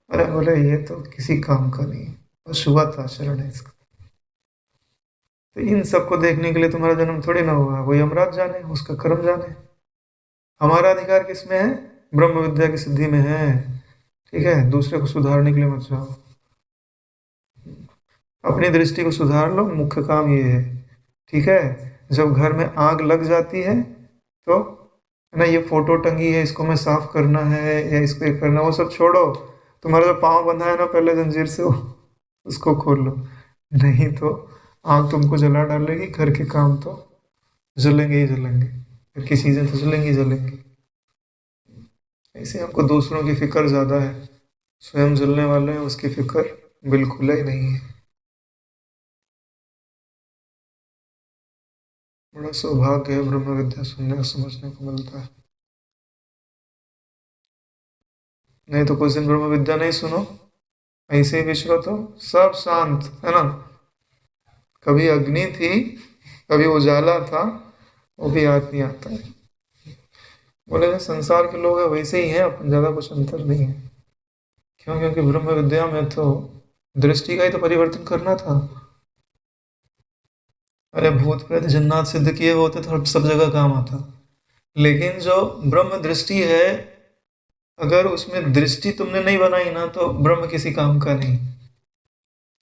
[SPEAKER 1] अरे बोले ये तो किसी काम का नहीं है, अशुभत आचरण है इसका। तो इन सबको देखने के लिए तुम्हारा जन्म थोड़ी ना हुआ, वो यमराज जाने, उसका कर्म जाने। हमारा अधिकार किस में है? ब्रह्म विद्या की सिद्धि में है। ठीक है, दूसरे को सुधारने के लिए मत जाओ, अपनी दृष्टि को सुधार लो, मुख्य काम ये है। ठीक है, जब घर में आग लग जाती है तो है ना, ये फोटो टंगी है इसको मैं साफ करना है या इसको ये करना, वो सब छोड़ो। तुम्हारा जो पाँव बंधा है ना पहले जंजीर से, वो उसको खोल लो, नहीं तो आग तुमको जला डालेगी, घर के काम तो जलेंगे ही जलेंगे, घर की चीज़ें तो जलेंगी ही जलेंगी। ऐसे हमको दूसरों की फिक्र ज़्यादा है, स्वयं जलने वाले हैं उसकी फिक्र बिल्कुल ही नहीं है। बड़ा सौभाग्य है ब्रह्म विद्या सुनने और समझने को मिलता है। नहीं तो कुछ दिन ब्रह्म विद्या नहीं सुनो, ऐसे ही विश्व तो सब शांत है ना। कभी अग्नि थी, कभी उजाला था, वो भी याद नहीं आता है। बोले जो संसार के लोग हैं वैसे ही हैं, अपन ज़्यादा कुछ अंतर नहीं है। क्यों? क्योंकि ब्रह्म विद्या में तो दृष्टि का ही तो परिवर्तन करना था। अरे भूत प्रेत जन्नात सिद्ध किए होते तो सब जगह काम आता, लेकिन जो ब्रह्म दृष्टि है, अगर उसमें दृष्टि तुमने नहीं बनाई ना तो ब्रह्म किसी काम का नहीं।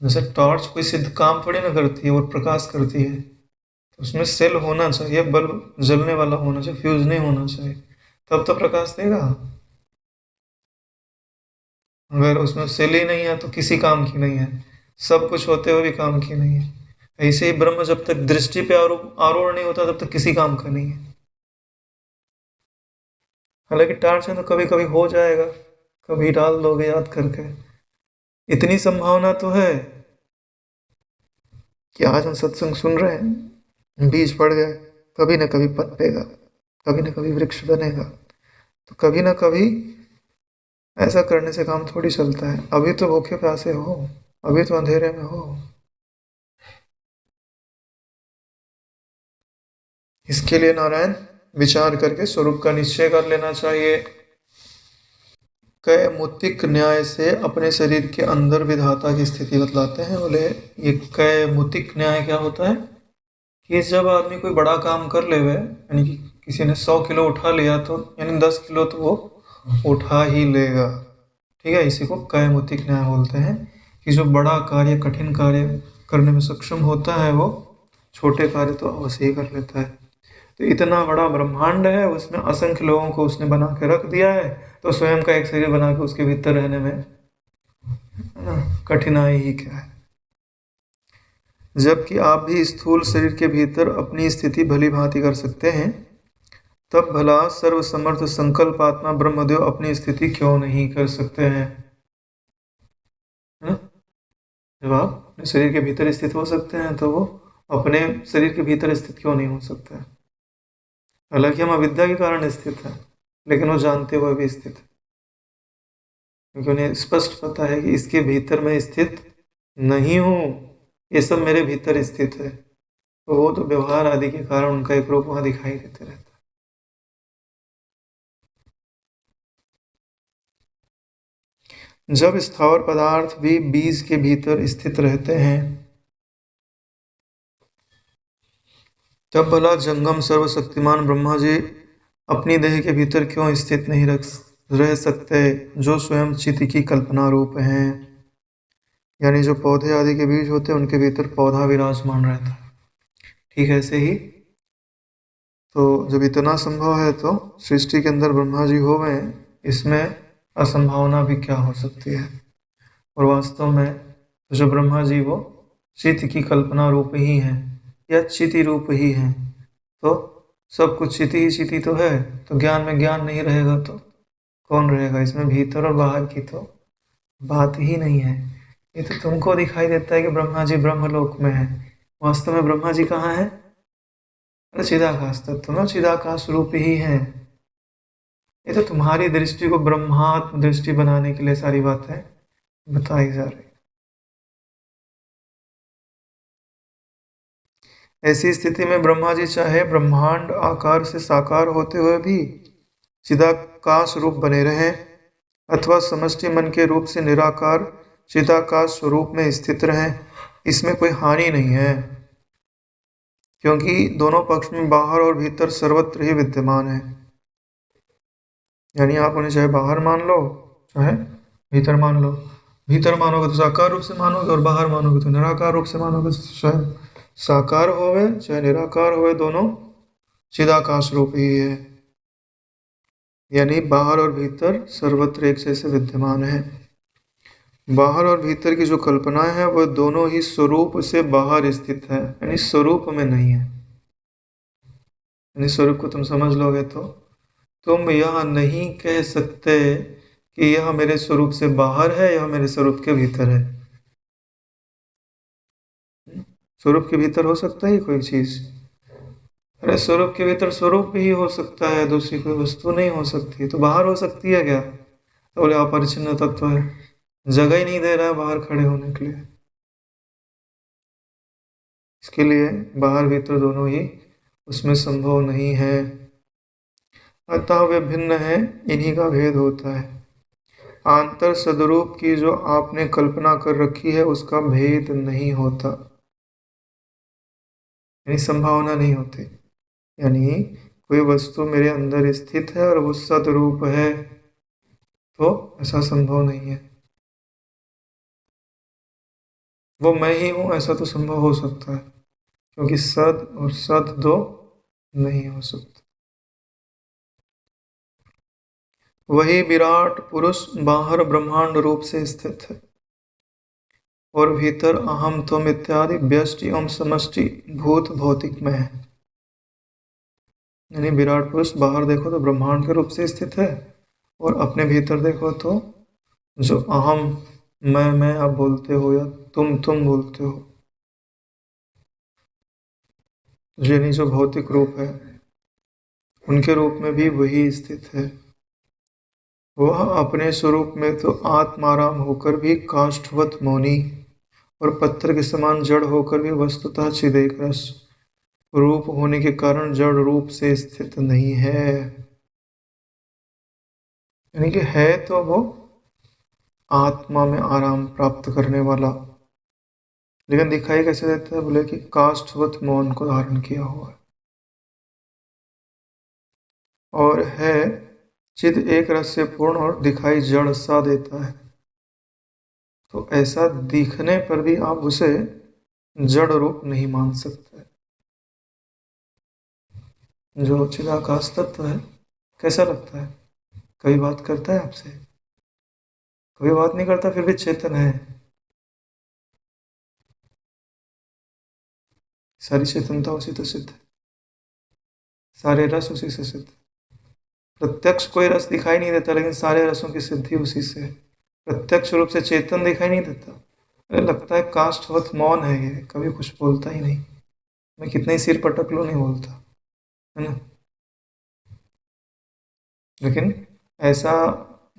[SPEAKER 1] जैसे टॉर्च कोई सिद्ध काम थोड़ी ना करती है, वो प्रकाश करती है, तो उसमें सेल होना चाहिए, बल्ब जलने वाला होना चाहिए, फ्यूज नहीं होना चाहिए, तब तो प्रकाश देगा। अगर उसमें सेल ही नहीं है तो किसी काम की नहीं है, सब कुछ होते हुए भी काम की नहीं है। ऐसे ही ब्रह्म जब तक दृष्टि पे आरूढ़ नहीं होता तब तक किसी काम का नहीं है। हालांकि टार्च है तो कभी कभी हो जाएगा, कभी डाल दोगे याद करके, इतनी संभावना तो है कि आज हम सत्संग सुन रहे हैं, बीज पड़ गए, कभी ना कभी पनपेगा, कभी ना कभी वृक्ष बनेगा। तो कभी ना कभी ऐसा करने से काम थोड़ी चलता है। अभी तो भूखे प्यासे हो, अभी तो अंधेरे में हो, इसके लिए नारायण विचार करके स्वरूप का निश्चय कर लेना चाहिए। कैमुतिक न्याय से अपने शरीर के अंदर विधाता की स्थिति बतलाते हैं। बोले ये कैमुतिक न्याय क्या होता है कि जब आदमी कोई बड़ा काम कर ले, यानी कि किसी ने 100 किलो उठा लिया तो यानी 10 किलो तो वो उठा ही लेगा। ठीक है, इसी को कैमुतिक न्याय बोलते हैं कि जो बड़ा कार्य कठिन कार्य करने में सक्षम होता है वो छोटे कार्य तो अवश्य ही कर लेता है। तो इतना बड़ा ब्रह्मांड है, उसमें असंख्य लोगों को उसने बना के रख दिया है, तो स्वयं का एक शरीर बना के उसके भीतर रहने में कठिनाई ही क्या है। जबकि आप भी स्थूल शरीर के भीतर अपनी स्थिति भली भांति कर सकते हैं, तब भला सर्वसमर्थ संकल्पात्मा ब्रह्मदेव अपनी स्थिति क्यों नहीं कर सकते हैं? है ना? जब आप अपने शरीर के भीतर स्थित हो सकते हैं तो वो अपने शरीर के भीतर स्थित क्यों नहीं हो सकते हैं? हालांकि हम अविद्या के कारण स्थित हैं, लेकिन वो जानते हुए भी स्थित है, क्योंकि उन्हें स्पष्ट पता है कि इसके भीतर मैं स्थित नहीं हूँ, ये सब मेरे भीतर स्थित है। तो वो तो व्यवहार आदि के कारण उनका एक रूप वहां दिखाई देते रहता है। जब स्थावर पदार्थ भी बीज के भीतर स्थित रहते हैं, तब भला जंगम सर्वशक्तिमान ब्रह्मा जी अपनी देह के भीतर क्यों स्थित नहीं रह सकते, जो स्वयं चित्त की कल्पना रूप हैं। यानी जो पौधे आदि के बीज होते हैं उनके भीतर पौधा विराजमान रहता है, ठीक ऐसे ही तो जब इतना संभव है तो सृष्टि के अंदर ब्रह्मा जी हो गए, इसमें असंभावना भी क्या हो सकती है। और वास्तव में जो ब्रह्मा जी वो चित्त की कल्पना रूप ही हैं, या चिति रूप ही हैं। तो सब कुछ चिति ही चिति तो है, तो ज्ञान में ज्ञान नहीं रहेगा तो कौन रहेगा? इसमें भीतर और बाहर की तो बात ही नहीं है। ये तो तुमको दिखाई देता है कि ब्रह्मा जी ब्रह्मलोक में है, वास्तव में ब्रह्मा जी कहाँ है? अरे चिदाकाश तत्व ना, चिदाकाश रूप ही है। ये तो तुम्हारी दृष्टि को ब्रह्मात्म दृष्टि बनाने के लिए सारी बातें बताई जा रही। ऐसी स्थिति में ब्रह्मा जी चाहे ब्रह्मांड आकार से साकार होते हुए भी चिदाकाश रूप बने रहें, अथवा समष्टि मन के रूप से निराकार चिदाकाश स्वरूप में स्थित रहें, इसमें कोई हानि नहीं है, क्योंकि दोनों पक्ष में बाहर और भीतर सर्वत्र ही विद्यमान है। यानी आप उन्हें चाहे बाहर मान लो चाहे भीतर मान लो। भीतर मानोगे तो साकार रूप से मानोगे, और बाहर मानोगे तो निराकार रूप से मानोगे। चाहे साकार होवे चाहे निराकार होवे, दोनों चिदाकाश रूप ही है। यानी बाहर और भीतर सर्वत्र एक जैसे विद्यमान है। बाहर और भीतर की जो कल्पनाएं है वह दोनों ही स्वरूप से बाहर स्थित है, यानी स्वरूप में नहीं है। यानी स्वरूप को तुम समझ लोगे तो तुम यह नहीं कह सकते कि यह मेरे स्वरूप से बाहर है, यह मेरे स्वरूप के भीतर है। स्वरूप के भीतर हो सकता है कोई चीज? अरे स्वरूप के भीतर स्वरूप ही हो सकता है, दूसरी कोई वस्तु नहीं हो सकती। तो बाहर हो सकती है क्या? तो बोले अपरिचिन्न तत्व है, जगह ही नहीं दे रहा है बाहर खड़े होने के लिए। इसके लिए बाहर भीतर दोनों ही उसमें संभव नहीं है। अतः वे भिन्न है, इन्हीं का भेद होता है। आंतर सदरूप की जो आपने कल्पना कर रखी है उसका भेद नहीं होता, यानी संभावना नहीं होती। यानी कोई वस्तु मेरे अंदर स्थित है और वो सदरूप है, तो ऐसा संभव नहीं है। वो मैं ही हूं ऐसा तो संभव हो सकता है, क्योंकि सद और सद दो नहीं हो सकता। वही विराट पुरुष बाहर ब्रह्मांड रूप से स्थित है और भीतर अहम तुम इत्यादि व्यष्टि एवं समष्टि भूत भौतिक में है। यानी विराट पुरुष बाहर देखो तो ब्रह्मांड के रूप से स्थित है, और अपने भीतर देखो तो जो अहम मैं आप बोलते हो या तुम बोलते हो, यानी जो भौतिक रूप है उनके रूप में भी वही स्थित है। वह अपने स्वरूप में तो आत्माराम होकर भी काष्ठवत मौनी और पत्थर के समान जड़ होकर भी वस्तुतः चिदेक रस रूप होने के कारण जड़ रूप से स्थित नहीं है। यानी कि है तो वो आत्मा में आराम प्राप्त करने वाला, लेकिन दिखाई कैसे देता है? बोले कि काष्ठवत मौन को धारण किया हुआ है, और है चिद एक रस से पूर्ण और दिखाई जड़ सा देता है। तो ऐसा दिखने पर भी आप उसे जड़ रूप नहीं मान सकते। जो चिदाकाश तत्व है कैसा लगता है? कभी बात करता है आपसे? कभी बात नहीं करता, फिर भी चेतन है। सारी चेतनता उसी से सिद्ध है, सारे रस उसी से सिद्ध है। प्रत्यक्ष कोई रस दिखाई नहीं देता, लेकिन सारे रसों की सिद्धि उसी से है। प्रत्यक्ष रूप से चेतन दिखाई नहीं देता, अरे लगता है काष्ठवत मौन है, ये कभी कुछ बोलता ही नहीं। मैं कितने ही सिर पटक लो नहीं बोलता, है ना? लेकिन ऐसा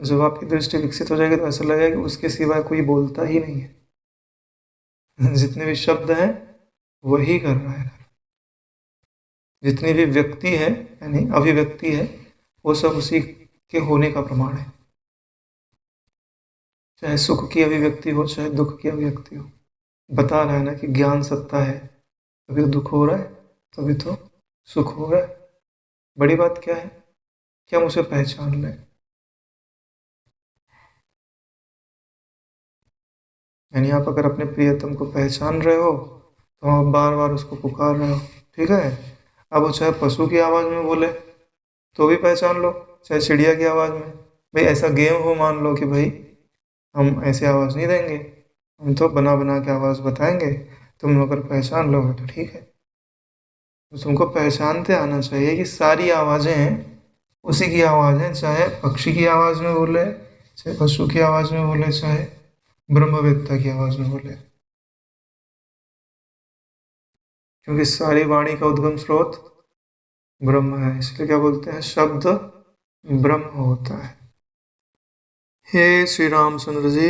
[SPEAKER 1] जब आपकी दृष्टि विकसित हो जाएगी तो ऐसा लगेगा कि उसके सिवाय कोई बोलता ही नहीं है। जितने भी शब्द हैं वही कर रहा है, जितनी भी व्यक्ति है यानी अभिव्यक्ति है वो सब उसी के होने का प्रमाण है। चाहे सुख की अभिव्यक्ति हो चाहे दुख की अभिव्यक्ति हो, बता रहा है ना कि ज्ञान सत्ता है, तभी तो दुख हो रहा है, तभी तो सुख हो रहा है। बड़ी बात क्या है कि हम उसे पहचान लें। यानी आप अगर अपने प्रियतम को पहचान रहे हो तो आप बार बार उसको पुकार रहे हो, ठीक है? अब वो चाहे पशु की आवाज़ में बोले तो भी पहचान लो, चाहे चिड़िया की आवाज़ में। भाई ऐसा गेम हो, मान लो कि भाई हम ऐसे आवाज़ नहीं देंगे, हम तो बना बना के आवाज़ बताएंगे, तुम अगर पहचान लोगे तो ठीक है। तो तुमको पहचानते आना चाहिए कि सारी आवाज़ें उसी की आवाज़ है, चाहे पक्षी की आवाज़ में बोले, चाहे पशु की आवाज़ में बोले, चाहे ब्रह्मवेत्ता की आवाज़ में बोले, क्योंकि सारी वाणी का उद्गम स्रोत ब्रह्म है। इसलिए क्या बोलते हैं, शब्द ब्रह्म होता है। हे श्री रामचंद्र जी,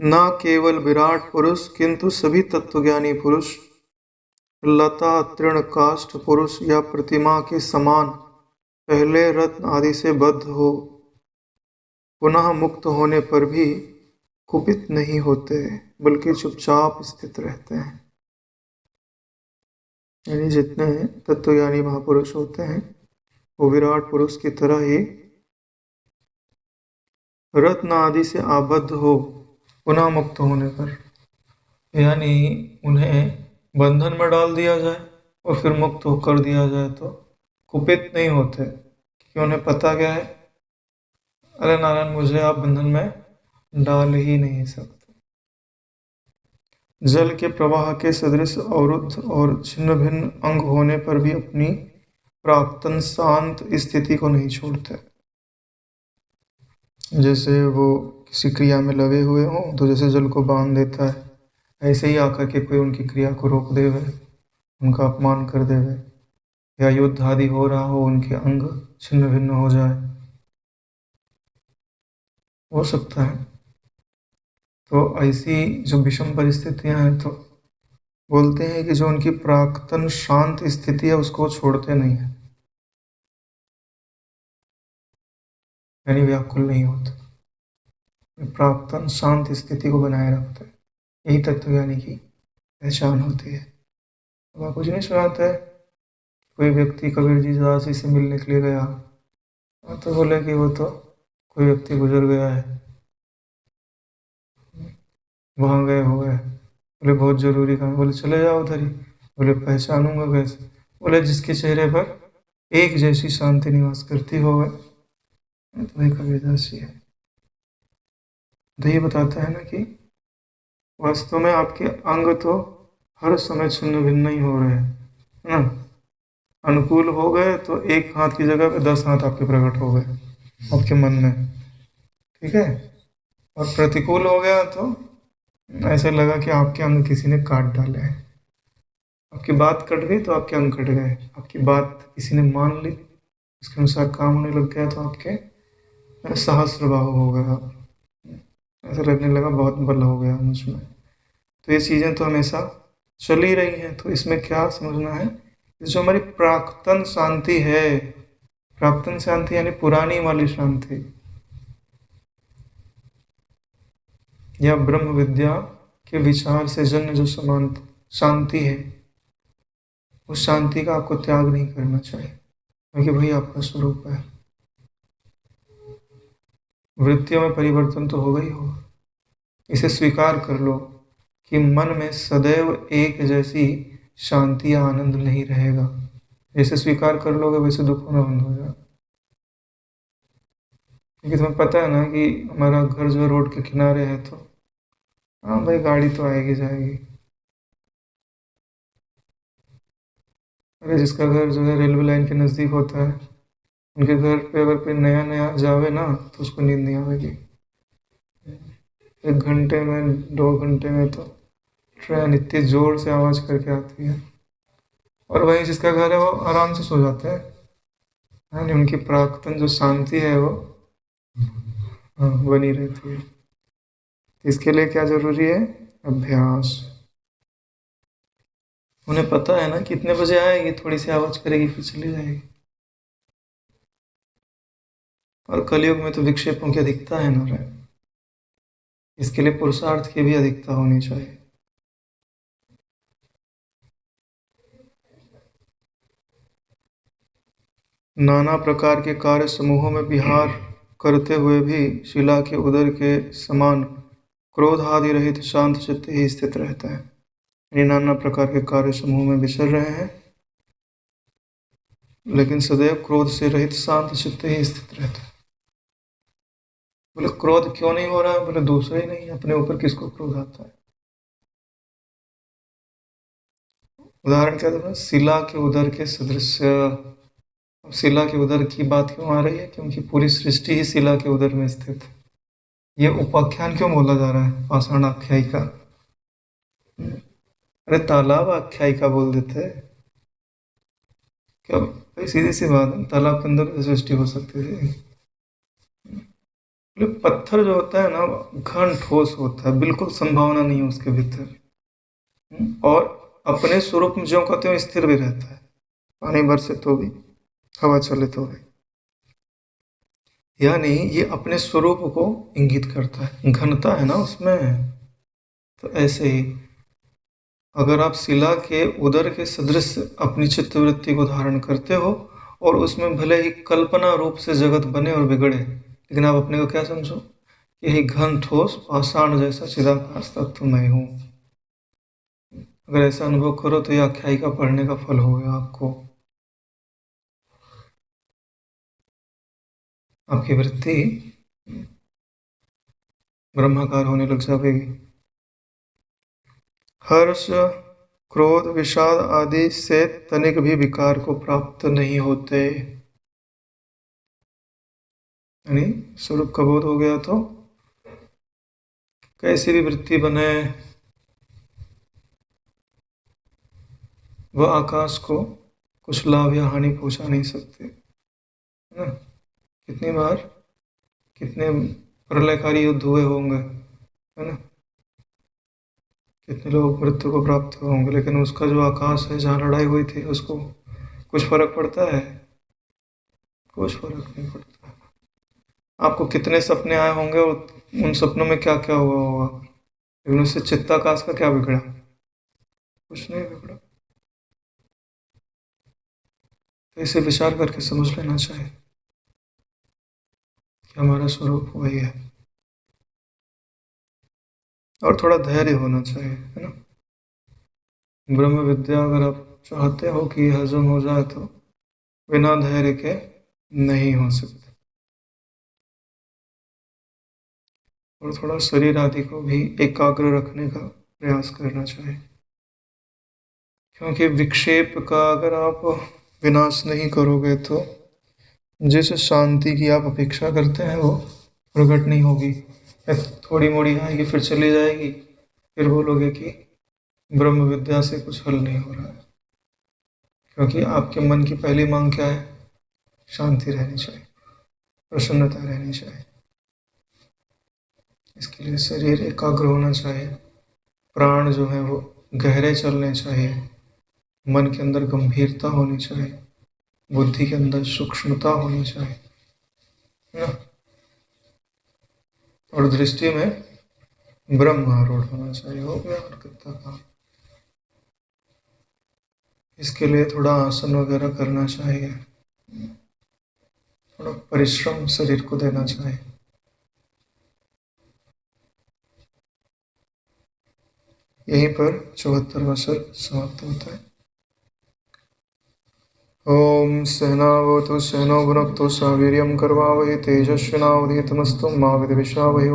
[SPEAKER 1] न केवल विराट पुरुष किंतु सभी तत्वज्ञानी पुरुष लता तृण काष्ठ पुरुष या प्रतिमा के समान पहले रत्न आदि से बद्ध हो पुनः मुक्त होने पर भी कुपित नहीं होते, बल्कि चुपचाप स्थित रहते हैं। यानी जितने तत्वज्ञानी महापुरुष होते हैं वो विराट पुरुष की तरह ही रत्न आदि से आबद्ध हो पुनः मुक्त होने पर, यानी उन्हें बंधन में डाल दिया जाए और फिर मुक्त होकर दिया जाए तो कुपित नहीं होते, क्योंकि उन्हें पता क्या है, अरे नारायण मुझे आप बंधन में डाल ही नहीं सकते। जल के प्रवाह के सदृश अवरुद्ध और छिन्न भिन्न अंग होने पर भी अपनी प्राक्तन शांत स्थिति को नहीं छोड़ते। जैसे वो किसी क्रिया में लगे हुए हों तो जैसे जल को बांध देता है, ऐसे ही आकर के कोई उनकी क्रिया को रोक देवे, उनका अपमान कर देवे, या युद्ध आदि हो रहा हो, उनके अंग छिन्न भिन्न हो जाए, हो सकता है। तो ऐसी जो विषम परिस्थितियां हैं तो बोलते हैं कि जो उनकी प्राक्तन शांत स्थिति है उसको छोड़ते नहीं है, यानी व्याकुल नहीं होते, प्राक्तन शांत स्थिति को बनाए रखते हैं। यही तत्वज्ञानी की पहचान होती है। अब आप कुछ नहीं सुनाते, कोई व्यक्ति कबीर जी दासी से मिलने के लिए गया तो बोले कि वो तो कोई व्यक्ति गुजर गया है, वहाँ गए हो गए। बोले बहुत ज़रूरी काम। बोले चले जाओ उधर ही। बोले पहचानूंगा कैसे? बोले जिसके चेहरे पर एक जैसी शांति निवास करती हो गए तो वही कबीरदास जी है। तो ये बताता है ना कि वास्तव में आपके अंग तो हर समय छिन्न भिन्न ही हो रहे हैं, है ना। अनुकूल हो गए तो एक हाथ की जगह पे 10 हाथ आपके प्रकट हो गए आपके मन में, ठीक है। और प्रतिकूल हो गया तो ऐसे लगा कि आपके अंग किसी ने काट डाले हैं। आपकी बात कट गई तो आपके अंग कट गए, आपकी बात किसी ने मान ली, उसके अनुसार काम होने लग गया तो आपके सहस्त्रबाहु हो गया आप, ऐसा लगने लगा बहुत बल हो गया मुझ में। तो ये चीज़ें तो हमेशा चल ही रही हैं। तो इसमें क्या समझना है, जो हमारी प्राक्तन शांति है, प्राक्तन शांति यानी पुरानी वाली शांति, या ब्रह्म विद्या के विचार से जन्य जो समान शांति है, उस शांति का आपको त्याग नहीं करना चाहिए, क्योंकि वही आपका स्वरूप है। वृत्तियों में परिवर्तन तो होगा ही होगा, इसे स्वीकार कर लो कि मन में सदैव एक जैसी शांति या आनंद नहीं रहेगा। जैसे स्वीकार कर लोगे वैसे दुख होना बंद हो जाएगा। क्योंकि तुम्हें पता है ना कि हमारा घर जो रोड के किनारे है, तो हाँ भाई गाड़ी तो आएगी जाएगी। अरे जिसका घर जो है रेलवे लाइन के नज़दीक होता है, उनके घर पे अगर कोई नया नया जावे ना तो उसको नींद नहीं आएगी। 1 घंटे में 2 घंटे में तो ट्रेन इतनी जोर से आवाज़ करके आती है, और वहीं जिसका घर है वो आराम से सो जाते हैं, यानी उनकी प्राक्तन जो शांति है वो बनी रहती है। इसके लिए क्या जरूरी है, अभ्यास। उन्हें पता है ना कितने बजे आएगी, थोड़ी सी आवाज़ करेगी फिर चली जाएगी। और कलयुग में तो विक्षेपों की अधिकता है ना, इसके लिए पुरुषार्थ की भी अधिकता होनी चाहिए। नाना प्रकार के कार्य समूहों में विहार करते हुए भी शिला के उदर के समान क्रोध आदि रहित शांत चित्त ही स्थित रहता है। यानी नाना प्रकार के कार्य समूह में विचर रहे हैं, लेकिन सदैव क्रोध से रहित शांत चित्त ही स्थित रहता है। बोले क्रोध क्यों नहीं हो रहा है? बोले दूसरा ही नहीं, अपने ऊपर किसको क्रोध आता है? उदाहरण क्या था? शिला के उदर के सदृश। अब शिला के उदर की बात क्यों आ रही है? क्योंकि पूरी सृष्टि ही शिला के उदर में स्थित है। ये उपाख्यान क्यों बोला जा रहा है? पाषाण आख्यायिका। अरे तालाब आख्यायिका बोल देते हैं क्या? भाई सीधी सी बात है, तालाब के अंदर सृष्टि हो सकती थी? पत्थर जो होता है ना, घन ठोस होता है, बिल्कुल संभावना नहीं है उसके भीतर। और अपने स्वरूप में ज्यों का त्यों स्थिर भी रहता है, पानी बरसे तो भी, हवा चले तो भी। यानी ये अपने स्वरूप को इंगित करता है, घनता है ना उसमें। तो ऐसे ही अगर आप शिला के उदर के सदृश अपनी चित्तवृत्ति को धारण करते हो और उसमें भले ही कल्पना रूप से जगत बने और बिगड़े, लेकिन आप अपने को क्या समझो? यही घन ठोस पाषाण जैसा चिदाकाश तत्व मैं हूँ। अगर ऐसा अनुभव करो तो ये आख्यायिका पढ़ने का फल होगा आपको। आपकी वृत्ति ब्रह्माकार होने लग जाएगी। हर्ष, क्रोध, विषाद आदि से तनिक भी विकार को प्राप्त नहीं होते। यानी स्वरूप का बोध हो गया तो कैसी भी वृत्ति बने, वह आकाश को कुछ लाभ या हानि पहुंचा नहीं सकते, है ना? कितनी बार कितने प्रलयकारी युद्ध हुए होंगे, है ना? कितने लोग मृत्यु को प्राप्त हुए होंगे, लेकिन उसका जो आकाश है जहाँ लड़ाई हुई थी उसको कुछ फर्क पड़ता है? कुछ फर्क नहीं पड़ता। आपको कितने सपने आए होंगे और उन सपनों में क्या क्या हुआ होगा, लेकिन उससे चित्ताकाश का क्या बिगड़ा? कुछ नहीं बिगड़ा। तो इसे विचार करके समझ लेना चाहिए कि हमारा स्वरूप वही है। और थोड़ा धैर्य होना चाहिए, है ना? ब्रह्म विद्या अगर आप चाहते हो कि हजम हो जाए तो बिना धैर्य के नहीं हो सकते। और थोड़ा शरीर आदि को भी एकाग्र रखने का प्रयास करना चाहिए, क्योंकि विक्षेप का अगर आप विनाश नहीं करोगे तो जिस शांति की आप अपेक्षा करते हैं वो प्रकट नहीं होगी। थोड़ी मोड़ी आएगी फिर चली जाएगी, फिर बोलोगे कि ब्रह्म विद्या से कुछ हल नहीं हो रहा है। क्योंकि आपके मन की पहली मांग क्या है? शांति रहनी चाहिए, प्रसन्नता रहनी चाहिए। इसके लिए शरीर एकाग्र होना चाहिए, प्राण जो है वो गहरे चलने चाहिए, मन के अंदर गंभीरता होनी चाहिए, बुद्धि के अंदर सूक्ष्मता होनी चाहिए, है ना? और दृष्टि में ब्रह्म आरूढ़ होना चाहिए। हो गया और कितना काम। इसके लिए थोड़ा आसन वगैरह करना चाहिए, थोड़ा परिश्रम शरीर को देना चाहिए। यहीं पर 74वां सर्ग समाप्त होता है। ओम सहनावतु सहनौ भुनक्तु सह वीर्यं करवावहै तेजस्विनावधीतमस्तु मा विद्विषावहै।